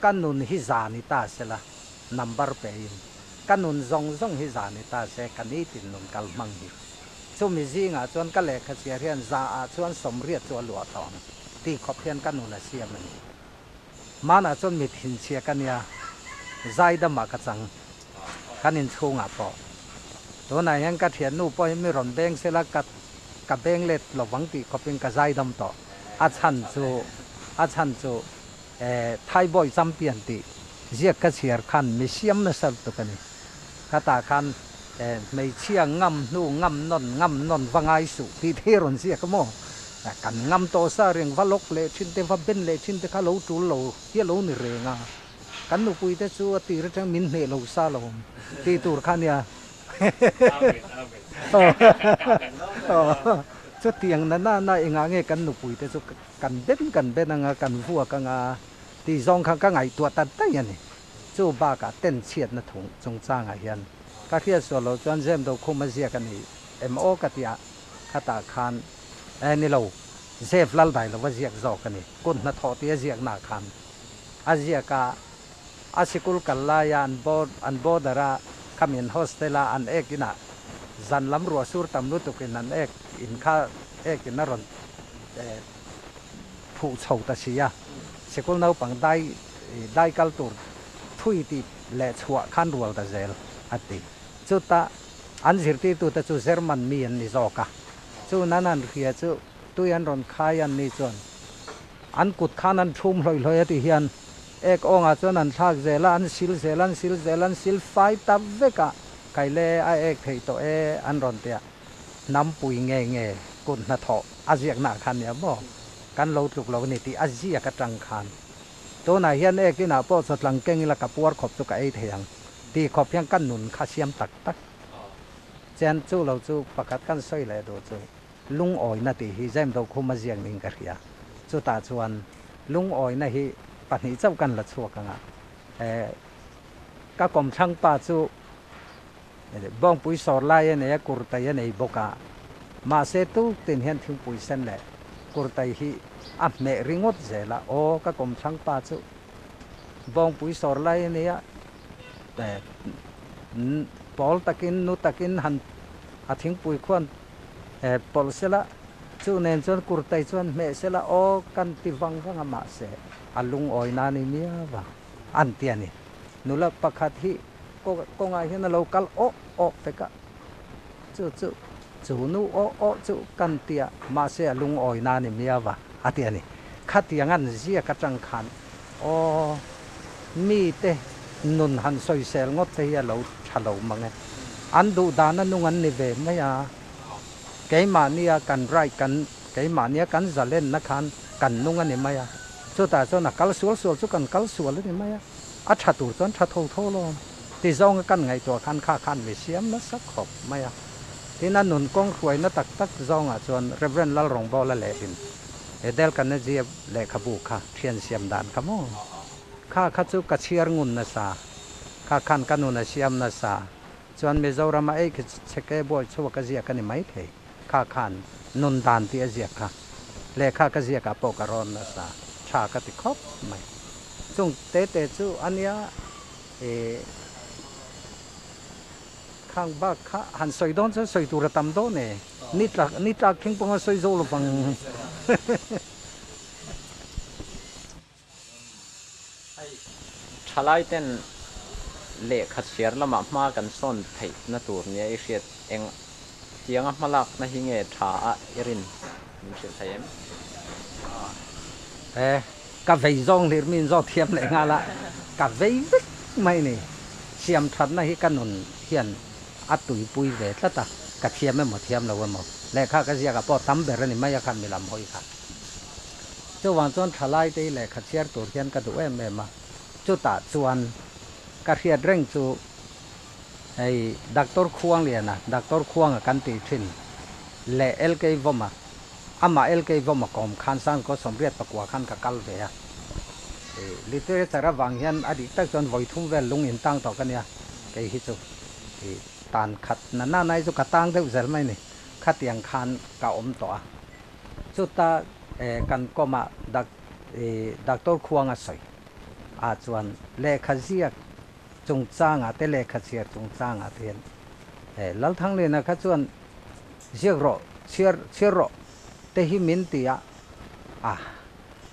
กันนุนฮิจานิตาเสละนัมเบอร์เป็นกันนุนซงฮิจานิตาเสกันนี้ตินนุนกัลมังฮิจู่มิจิงจวนกันเล็กเสียเฮียนจาจวนสมเรียจวนหลวงทองที่ขบเฮียนกันนุนเสียมันมันจวนมีถิ่นเชียกันเนี่ยใจดำมากจังกันนินชูงปอตัวไหนยังกัดเห็นนู่ปอยไม่รอนเบงเสละกับเบงเล็ดหลบวังตีขบเป็นกระใจดำต่ออาชันจูไทยบอยจำเปลี่ยนตีเรียกกระเชียร์คันไม่เชี่ยมนะสัตว์ตัวนี้คาตาคันไม่เชี่ยงำนู่งำนนวังไอสุที่เทรอนเสียขโมกันงำโตซาเรียงวัลกเลชินเตวับเบนเลชินเตข้าโลจูโลเฮียโลนี่เรงกันนู่ปุยเตจูตีระจังมินเนโลซาโลตีตูร์คันเนี่ยชุดเตียงนั้นน่าเองเงี้ยกันหนุปุยแต่ชุดกันเบ็ดงากันหัวกันตีซองข้างก็ไงตัวตัดได้ยันนี่จู่บ้ากะเต้นเฉียดนะถุงจงจ้างเฮียนก็เทียส่วนเราจวนเจมเราคุมมาเสียกันนี่โอกติยาคาตาคานนี่เราเซฟลัลได้เราว่าเสียกจอกกันนี่กุนนัทอตีเสียกหน้าคานอาเสียกาอาศิกุลกัลลายอันบอดาระขมิ้นโฮสเทลาอันเอกนะจันลำรัวสูรตำรุตุกินอันเอกอินข้าเอกนรอนผู้ชาวตาชียสกุลนาวปังได้กัลตูร์ทุยติเละชัวขันรัวตาเซลอัติจุดตาอันสิรติตุตาจูเซอร์มันมีอันนิจอกะจูนันเขียจูตุยันรอนขายอันนิจวนอันกุดขานันทุ่มลอยติเฮียนเอกองอาจนันทักเซลันซิลไฟตับเวกะไกเลไอเอกเทโตอันรอนเตียน้ำปุยเงกุนนาทออาเซียกหน้าคันเนี่ยบ่กันเราถูกเราเนี่ยที่อาเซียกจังคันตัวไหนเฮียนเอกที่น่าปอสลังเก่งละกับปวดขบตุกไอเทียงที่ขบเพียงกันหนุนคาเซียมตักเจนจู่เราจู่ประกาศกันสวยเลยดูจู่ลุงอ้อยนาทีฮิเจมเราคุมมาเสียงนิ่งกันเฮียจู่ตาชวนลุงอ้อยนะฮิปัจจุบันเจ้ากันละชัวกันก็กรมช่างป่าจู่บ้องปุยสอลายเนี่ยกุรตายเนี่ยบกามาเสตุตินเห็นถึงปุยเส้นแหละกุรตายฮีอับเมริงดเจละโอ้ก็กรมช่างป่าจู่บ้องปุยสอลายเนี่ยแต่ปอลตะกินนุตะกินหันอาทิงปุยควนปอลเสละจู่เน้นจนกุรตายจนเมเสละโอ้กันติวังก็งมาเสอลุงอ้อยนานี่เมียวะอันเตียนี่นุละปะคัดฮีก็ง่ายเห็นเราคัลโอไปกะจู่นู้โอจู่กันเตียมาเสียลุงอ้อยนานี่เมียวะอาเตียนี่ขัดอย่างนั้นเสียกระจังขันโอ้มีเตนุนหันสอยเซลงดเตียเราฉลองมั้งไงอันดูดานันนุ่งอันนี่เวไม่อะเกี่ยมาเนี่ยกันไรกันเกี่ยมาเนี่ยกันจะเล่นนักขันกันนุ่งอันนี่ไม่อะจู่แต่จู่นักกัลสวลจู่กันกัลสวลเลยนี่ไม่อะอัดชัดตัวจนชัดโทลงที่ซองกันไงตัวคันข้าคันไม่เสียมนะสักขบไม่อะที่นั่นหนุนกองขวยนะตักซองจนเรเวนละรองบอลละเล่นเดลกันนะเจียบเล่ขบุค่ะเทียนเสียมดานขโมข้าจุกระเชียร์งุนนะซาข้าคันกันนุนเสียมนะซาจนเมจาวรามาเอกเช็คบอยชัวกระเจียกันนี่ไม่เทข้าคันนุนดานที่เจียค่ะเล่ข้ากระเจียกับปกรอนนะซาชากติคบไม่จงเตะจู่อันเนี้ยข้างบ้านข้าหันสอยโดนสอยตัวระตำโดนเนี่ยนี่ตรักทิ้งปงสอยโจลบังชาลายเต้นเละขัดเสียร์ละมากันซ่อนไทยนาตัวนี้ไอเสียเองเจียงมาลักนะฮิงเอชาเอรินมันเสียไทยกับไฟซองเดือดมินซอเทียมเลยงาละกับไฟไม่เนี่ยเ เสียมทัดนะฮิกันนนเฮียนอัดตุยปุยเวทละตากระเทียมไม่หมดเทียมเราว่าหมดและข้าก็เสียกับพ่อทำแบบนี้ไม่อยากทำมีลำหอยค่ะเจ้าวันจนทลายได้แหละขัดเชียร์ตัวเทียนกระดูกแม่มาจุดตาส่วนกระเทียดเร่งจูไอ้ดักตอร์ควงเลยนะดักตอร์ควงกันตีทิ้นและเอลเกย์วมาอามาเอลเกย์วมากรมขันสังก็สมเร็จประกวดขันกับกัลเวียลิเตอร์สารวังเฮียนอดีตจนไว้ทุ่มเวลลุงอินตั้งต่อกันเนี่ยไอ้ฮิจูตานขัดนั่นน่าในสุขตั้งได้อุตส่าห์ไม่เนี่ยขัดอย่างขันกับอมต่อสุดตากันก็มาดักตอร์ควงอ่ะสวยส่วนเลขเสียจงจ้างแต่เลขเสียจงจ้างเทียนแล้วทั้งเลยนะครับส่วนเชียร์รอแต่หิมินตี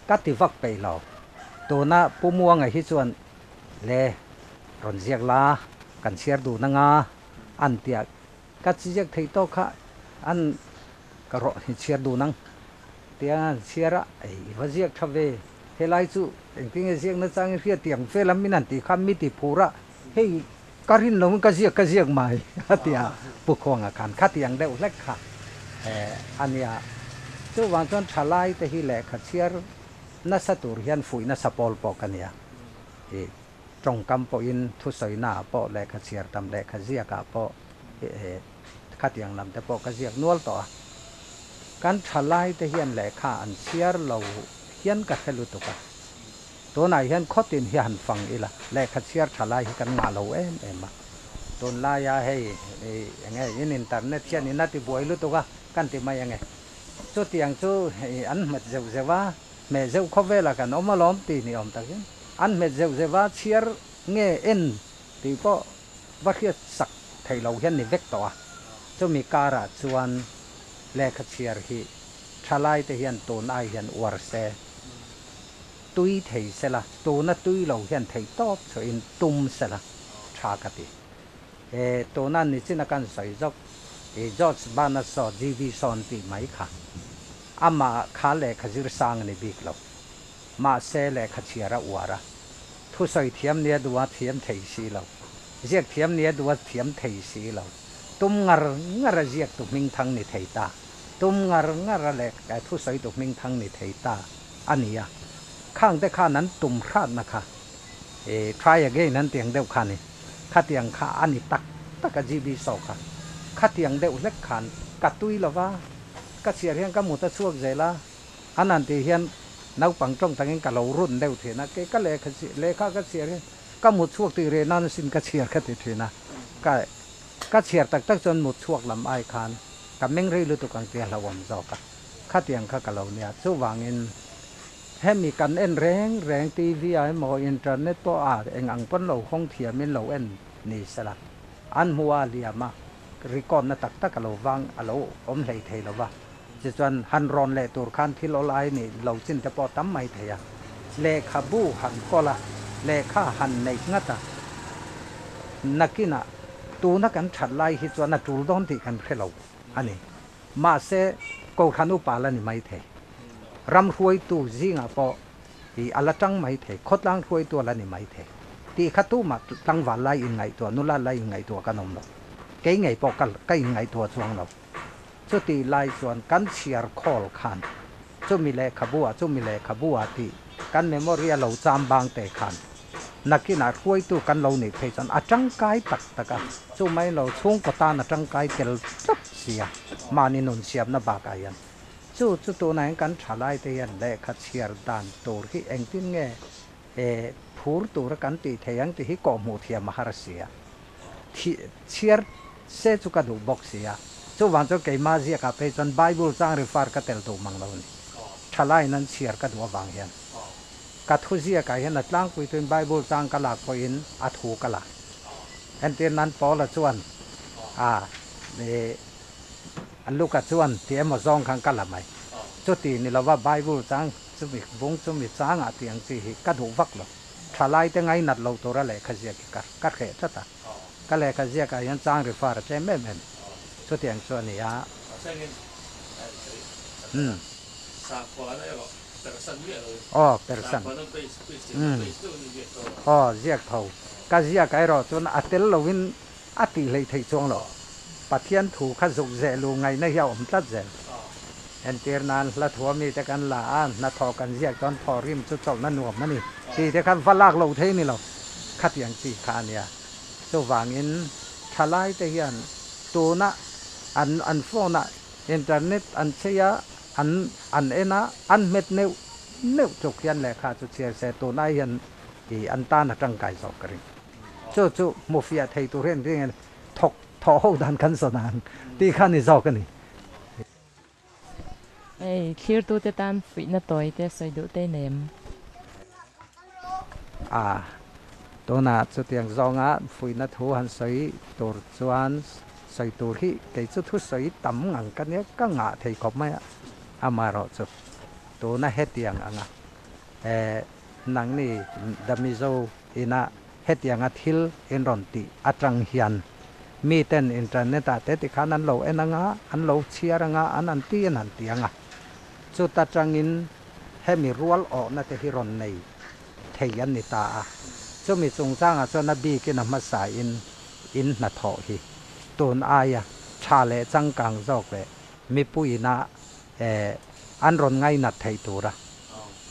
กัดที่ฟักไปเราตัวน่ะผู้ม่วงที่ส่วนเล่รอนเสียกลากันเชียร์ดูนังอันเตียกัดเสียกไทยโตค่ะอันกระโดดเชียร์ดูนังเตียเชียร์ว่าเสียกทวีเฮลัยจูจริงๆเสียงนั่นจังเรียเตียงเฟลมินันติคำมิติภูระเฮ้ยการินเรามันก็เสียกใหม่เตียผู้ครองอาคารขัดอย่างเดียวเล็กค่ะอันนี้เจ้าวันจนทลายแต่ที่แหลกเชียร์น่าสตูเฮียนฝุ่ยน่าสปอลปอกันเนี่ยตรงกำปอินทุสอยหน้าปอแหลกเชียร์ทำแหลกเสียกปอขัดอย่างลำแต่ปอเสียกนวลต่อการทลายแต่เฮียนแหลกข้าอันเชียร์เราเฮียนกัดให้รู้ตัวตัวไหนเฮียนข้อตินเฮียนฟังอีละแหลกเชียร์ทลายกันมาเรามาตัวลายาให้ยังไงอินเทอร์เน็ตเชียร์นี่นัดที่บวยรู้ตัวกันที่มายังไงจุดอย่างจุดอันเม็ดเจ้าว่าเม็ดเจ้าเขาเวลากันอมมาล้อมตีนี่อมตะกี้อันเม็ดเจ้าว่าเชียร์เงี้ยเอ็นที่ก็ว่าเชียร์สักไทยเราเห็นนี่เวกตัวจะมีการะส่วนแลกเชียร์ที่ทลายแต่เห็นตัวน่าเห็นวอร์เซตุยไทยเสละตัวน่ะตุยเราเห็นไทยตอบส่วนตุ้มเสละชากติตัวนั้นนี่จินกันใส่จอกจอร์จบานาสอจีวีซอนตีไม่ค่ะอามาขาเล็กขจิรสังนี่บิกเรามาเสเล็กขจิระวาระทุสอยเทียมเนียดัวเทียมไทยสีเราเรียกเทียมเนียดัวเทียมไทยสีเราตุ้มงารเรียกตุกมิงทังนี่ไทยตาตุ้มงารเล็กทุสอยตุกมิงทังนี่ไทยตาอันนี้ข้างแต่ข้านั้นตุ่มคราดนะคะtry again นั้นเตียงเดียวกันนี่ข้าเตียงข้าอันนี้ตักจีบีสอค่ะข้าเตียงเดียวเล็กขันกัดตุยหรอวะก็เสียเฮียนก็หมดแต่ช่วงเจล่ะอันนั้นที่เฮียนนักปังจ้องตั้งเองกับเรารุ่นเดียวเถอะนะก็เลยข้าก็เสียเฮียนก็หมดช่วงที่เรนันสินก็เสียก็ติดเถอะนะก็เสียตั้งจนหมดช่วงลำไอคันกับเม่งเรื่อยๆตัวกันเตียเราวันจอกะข้าเตียงข้ากับเราเนี่ยช่วงวางเงินให้มีกันเอ็นแรงทีวีไอหมออินเทอร์เน็ตตัวเองอังปนเราห้องเทียมินเราเอ็นนี่สละอันหัวเลียมาริกอนนัตักกับเราวางเราอมเลยเทเราว่าจะจวนฮันรอนเล่ตัวคันที่เราไล่นี่เราจินจะปอตั้มไม่เทียเล่ขบูหันก็ละเล่ข้าหันในงัดนักกินะตัวนักกันฉัดไล่ฮิจวนนักจูดอนที่กันแค่เราอันนี้มาเสกูขันุปาลนี่ไม่เทรำรวยตัวจิงอ่ะพอที่อัลจังไม่เทขดลังรวยตัวละนี่ไม่เทที่ขัตุมาตั้งวันไล่ยังไงตัวนู่นไล่ยังไงตัวกันนมเราเก่งไงพอกันใกล้ยังไงตัวช่วงเราจุดที่ไล่ส่วนกันเชียร์คอลขันจุดมีเลขบัวจุดมีเลขบัวที่กันเมมโมเรียเราจำบางแต่ขันนักกินรวยตัวกันเราเนี่ยเทจันอาจังไกตักตะกันจุดไม่เราช่วงกตาอาจังไกเกลจับเสียมานินนเสียบนับบากายันจุดตัวไหนกันฉลายเตียนเลขเชียร์ดันตัวที่เองที่เงี้ยพูดตัวกันตีเทียงที่ก่อหมู่เทียมมหาเสียที่เชียร์เสจุกดูบอกเสียจุวันจุกเกี่ยมาเสียกับไปจนไบเบิลจางรีฟาร์กัตเตลตัวมังเรานี่ฉลายนั้นเชียร์กัดวางเห็นกัดทุเสียกับเห็นนัดล่างคุยถึงไบเบิลจางกลักพอินอัฐูกลักเห็นเตียนนั้นพอละชวนอันลูกกัดชวนที่มาซองขังกลักไหมจุดที่นี่เราว่าไบเบิลจางจุมิวงจุมิจางเตียงที่กัดหูวักหรอกทลายแต่ไงนัดเราตัวละเลยขยี้กัดเขตตาก็เลยขยี้กันยันจางรีฟาร์เจแม่สุดที่อังส่วนนี้สากลอะไรก็ person ziak thầu ka ziak cái rồi chun atel lovin ati lei thei chong lo pathian thu kha zuk ze lu ngai na hiao om tlat ze en tir nan la thua mi te kan la an na tho kan ziak ton thorim chu chol na nuam mani ti te kan valak lo thei ni lo khat yang chi kha nia so wangin thalai te hian tu na an phone na internet an cheya an ena an met neu chuk hian le kha chu chia se tu na hian i an ta na tang kai zo kari chu mafia thei tu ren ring thok tho ho dan kan so nan ti khan ni zo kan ni ei clear tu te tan fui na toi te soi du te nem tu na chu tiang zo nga fui na thu han soi tur chuan soi tur hi ke chu thu soi tam ngang kan ne ka nga thei khop mai amaro chu tu na hetiang anga nang ni damizo ina hetianga thil in ron ti atrang hian mi ten internet a te ti khan an lo enanga an lo chiaranga an ti an tianga chu ta trangin hemi rual o na te hiron nei theian ni ta a chu mi chung chang a chona bi ki na ma sa in na tho hi tun aya chale chang kang jok le mi puina an ron ngai na thei tura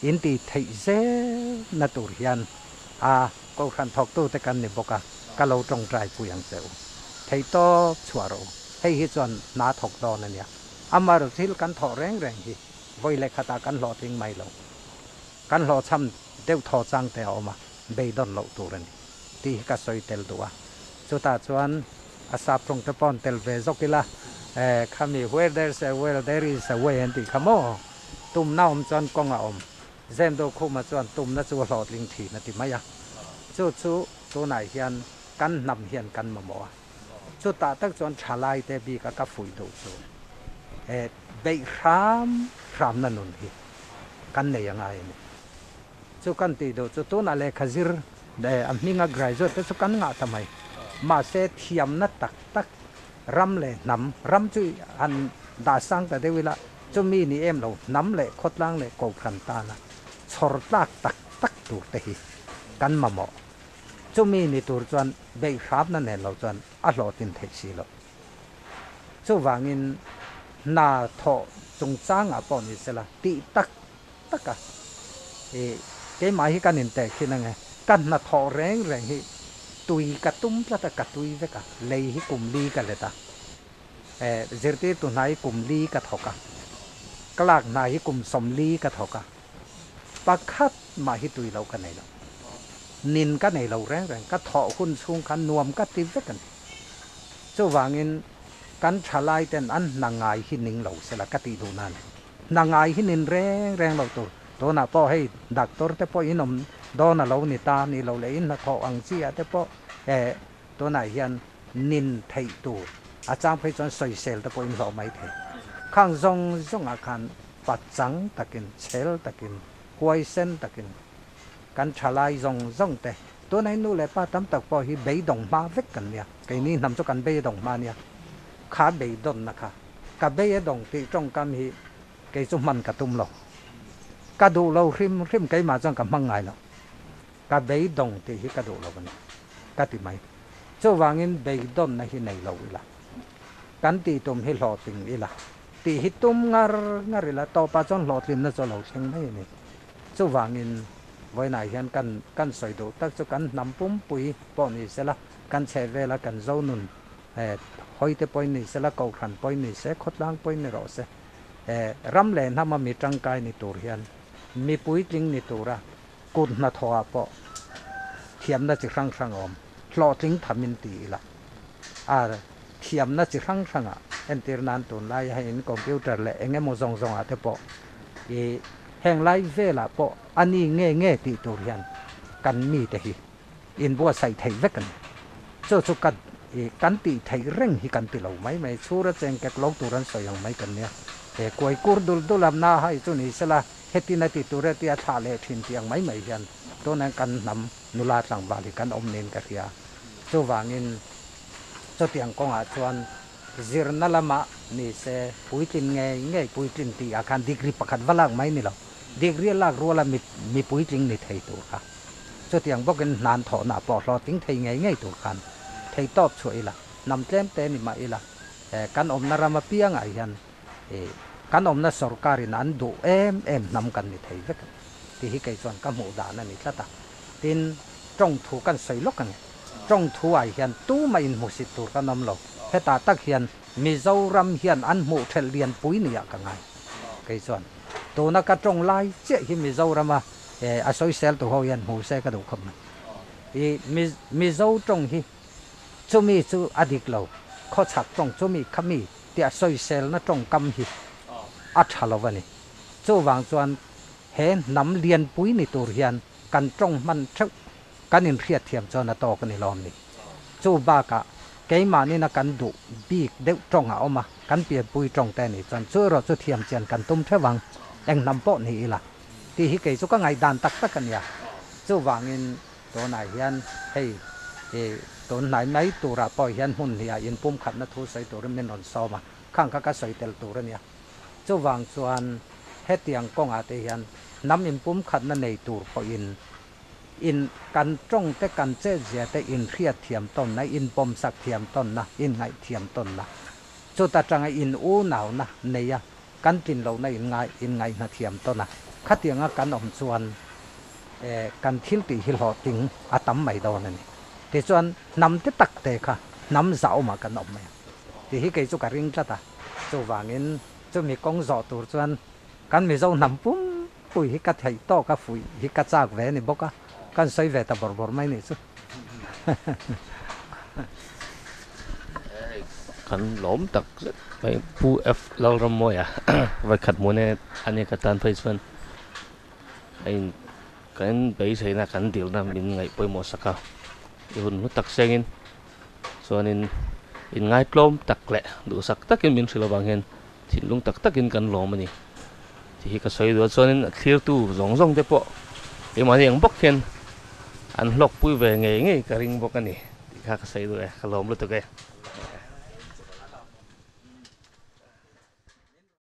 in ti thei ze na tur hian ko khan thok tu te kan ni boka ka lo tong trai pu yang seu thei to chuaro hei hi chon na thok do na nia amar thil kan tho reng hi voi le khata kan lo ting mai lo kan lo cham deu tho chang te oma be don lo tu ren ti ka soi tel duwa chu ta chuan asa prong te pon tel ve zokila khami where there's a well there is a way and ti khamo tum na om chon konga om zem do khuma chuan tum na chu hlot ling thi na ti maya chu tu nai hian kan nam hian kan ma mo chu ta tak chuan thalai te bi ka fui do chu be ram na nun hi kan nei anga ni chu kan ti do chu tu na le khazir de amninga graizo te chu kan nga tamai ma se thiam na tak ram le nam ram chu an da sang ta de wila chu mi ni em lo nam le khotlang le ko khan ta na chor tak tu te hi kan ma mo chu mi ni tur chuan be ram na ne lo chuan a lo tin thei si lo chu wangin na tho chung chang a pon ni sela ti tak ka ke mai hi kan in te khi na nge kan na tho reng hi tui ka tum pla ta ka tui ve ka lei hi kum li ka le ta zirti tu nai kum li ka thoka klak na hi kum som li ka thoka pakhat ma hi tui lo ka nei lo nin ka nei lo reng ka tho hun chung kan nuam ka ti ve kan chu wangin kan thalai ten an nangai hi ning lo sela ka ti du nan nangai hi nin reng lo to na po hei doctor te po inom do na lo ni ta ni lo le in na tho ang chi a te po to na hian nin thei tu a chang phei chon soi sel te po in lo mai the khang zong a khan pat chang takin chel takin huai sen takin kan thalai zong te to nai nu le pa tam tak po hi bei dong ma vek kan nia kai ni nam cho kan bei dong ma nia kha bei don na kha ka bei dong ti trong kam hi kai chu man ka tum lo ka du lo rim kai ma chang ka mang ngai lo ka bei dong ti hi ka du lo ban ka ti mai chu wangin bei don na hi nei lo ila kan ti tum hi lo ting ila ti hi tum ngar ila to pa chon lo tin na cho lo cheng mai ni chu wangin voi nai hian kan soi do tak chu kan nam pum pui po ni sela kan che vela kan zo nun hoi te poi ni sela ko khan poi ni se khotlang poi ni ro se ram le na ma mi tang kai ni tur hian mi pui ting ni tura kun na thoa po thiam na chi rang om hlo ting thamin ti la thiam na chi rang a entir nan tun lai ha in computer le enge mo zong a te po heng lai vela po ani nge ti tur hian kan mi te hi in bo sai thei vekan chu kan ti thei reng hi kan ti lo mai chura cheng kek lo turan soyang mai kan nia koi kur dul am na hai chu ni sela hetina ti ture ti a tha le thin tiang mai hian to na kan nam nula tlang bali kan om nen ka ria chu wangin cho tiang kong a chuan zirna lama ni se puitin nge puitin ti akan degree pakhat walang mai ni lo เด็กเรียนลากรัวละมีปุ๋ยจริงในไทยตัวค่ะจะเตียงบอกกันนานถอหน้าปอดรอติ้งไทยไงตัวกันไทยตอบช่วยละนำเต็มเต็มนี่มาอีละกันอมนารามาเปียงไอ้ยันกันอมนาสรการินันดูนำกันในไทยสักที่ฮิกไก่ส่วนกับหมู่ด่านนั่นนี่ละตาตินจงถูกกันใส่ล็อกกันจงถูกไอ้ยันตู้มาอินมุสิตัวกันนำเราเพตาตักยันมีเจ้ารำยันอันหมู่เทเลียนปุ๋ยนี่กันไงไก่ส่วนตัวนักจงไล่เจ้าที่มีเจ้ารามาอาศัยเซลตัวเขายันหมู่เซกระดูกคำมีเจ้าจงที่จะมีจูอดีตเราข้อฉักจงจะมีขมีที่อาศัยเซลนั่นจงกำที่อัฐเราวันนี้จูวางส่วนเห็นน้ำเลียนปุ๋ยในตัวยันกันจงมันเท่ากันอินเทียเทียมจนต่อกันในลมนี้จูบากะเกี่ยมานี่นักกันดุบีกเด็กจงเอามากันเปลี่ยนปุ๋ยจงแต่นี่จนจูเราจะเทียมเจียนกันตุ้มเท่าวังเอ็งนำโปนี่ล่ะที่ฮิกเกยจูก็ไงดันตักกันเนี่ยจูวางอินตัวไหนยันให้ตัวไหนไม่ตัวระปอยยันหุ่นเนี่ยอินปุ่มขัดนัททุใส่ตัวเรมินนอนซ้อมาข้างก็ใส่เตลตัวเนี่ยจูวางส่วนให้เตียงกงอาเตียนน้ำอินปุ่มขัดนั่นในตัวพออินกันจ้องแต่กันเจ๊เสียแต่อินเทียเทียมต้นนะอินปมสักเทียมต้นนะอินไงเทียมต้นนะจูตาจังอินอูหนาวนะเนี่ยกันตินเราในอินไงนะเทียมต้นนะขัดเตียงกันอมส่วนกันทิลติฮิลหอติงอาตัมไม่โดนนี่แต่ส่วนนำที่ตักเตะค่ะนำเสามากันอมไหมที่ฮิกเกยจูการิงจัดอ่ะจูวางอินจูมีกงจอตัวส่วนกันมีเจ้านำปุ้มปุยฮิกัดไทยโตกับฟุยฮิกัดจากเวนี่บอกกันใส่เวตาบอร์ไม่นี่สุกันล้มตักไปปูเอฟเรารำมวยไว้ขัดมวยเนี่ยอันนี้กัตันไปส่วนไอ้กันไปใช้นะกันเดียวนะมินไงไปหมดสักเขาอยู่หุ่นตักเซงินส่วนอินไงกลมตักแหละดูสักตักอินมินสิลบางเห็นทิ้งลงตักอินกันล้มมันนี่ที่ก็ใส่ดูส่วนนี้เคลียร์ตู้สองเด็กปะไอ้มาเนี่ยยังบกเห็นอันล็อกปุ้ยเวงไงกระริงบกกันนี่ที่ข้าก็ใส่ดูก็ล้มรู้ตัวแก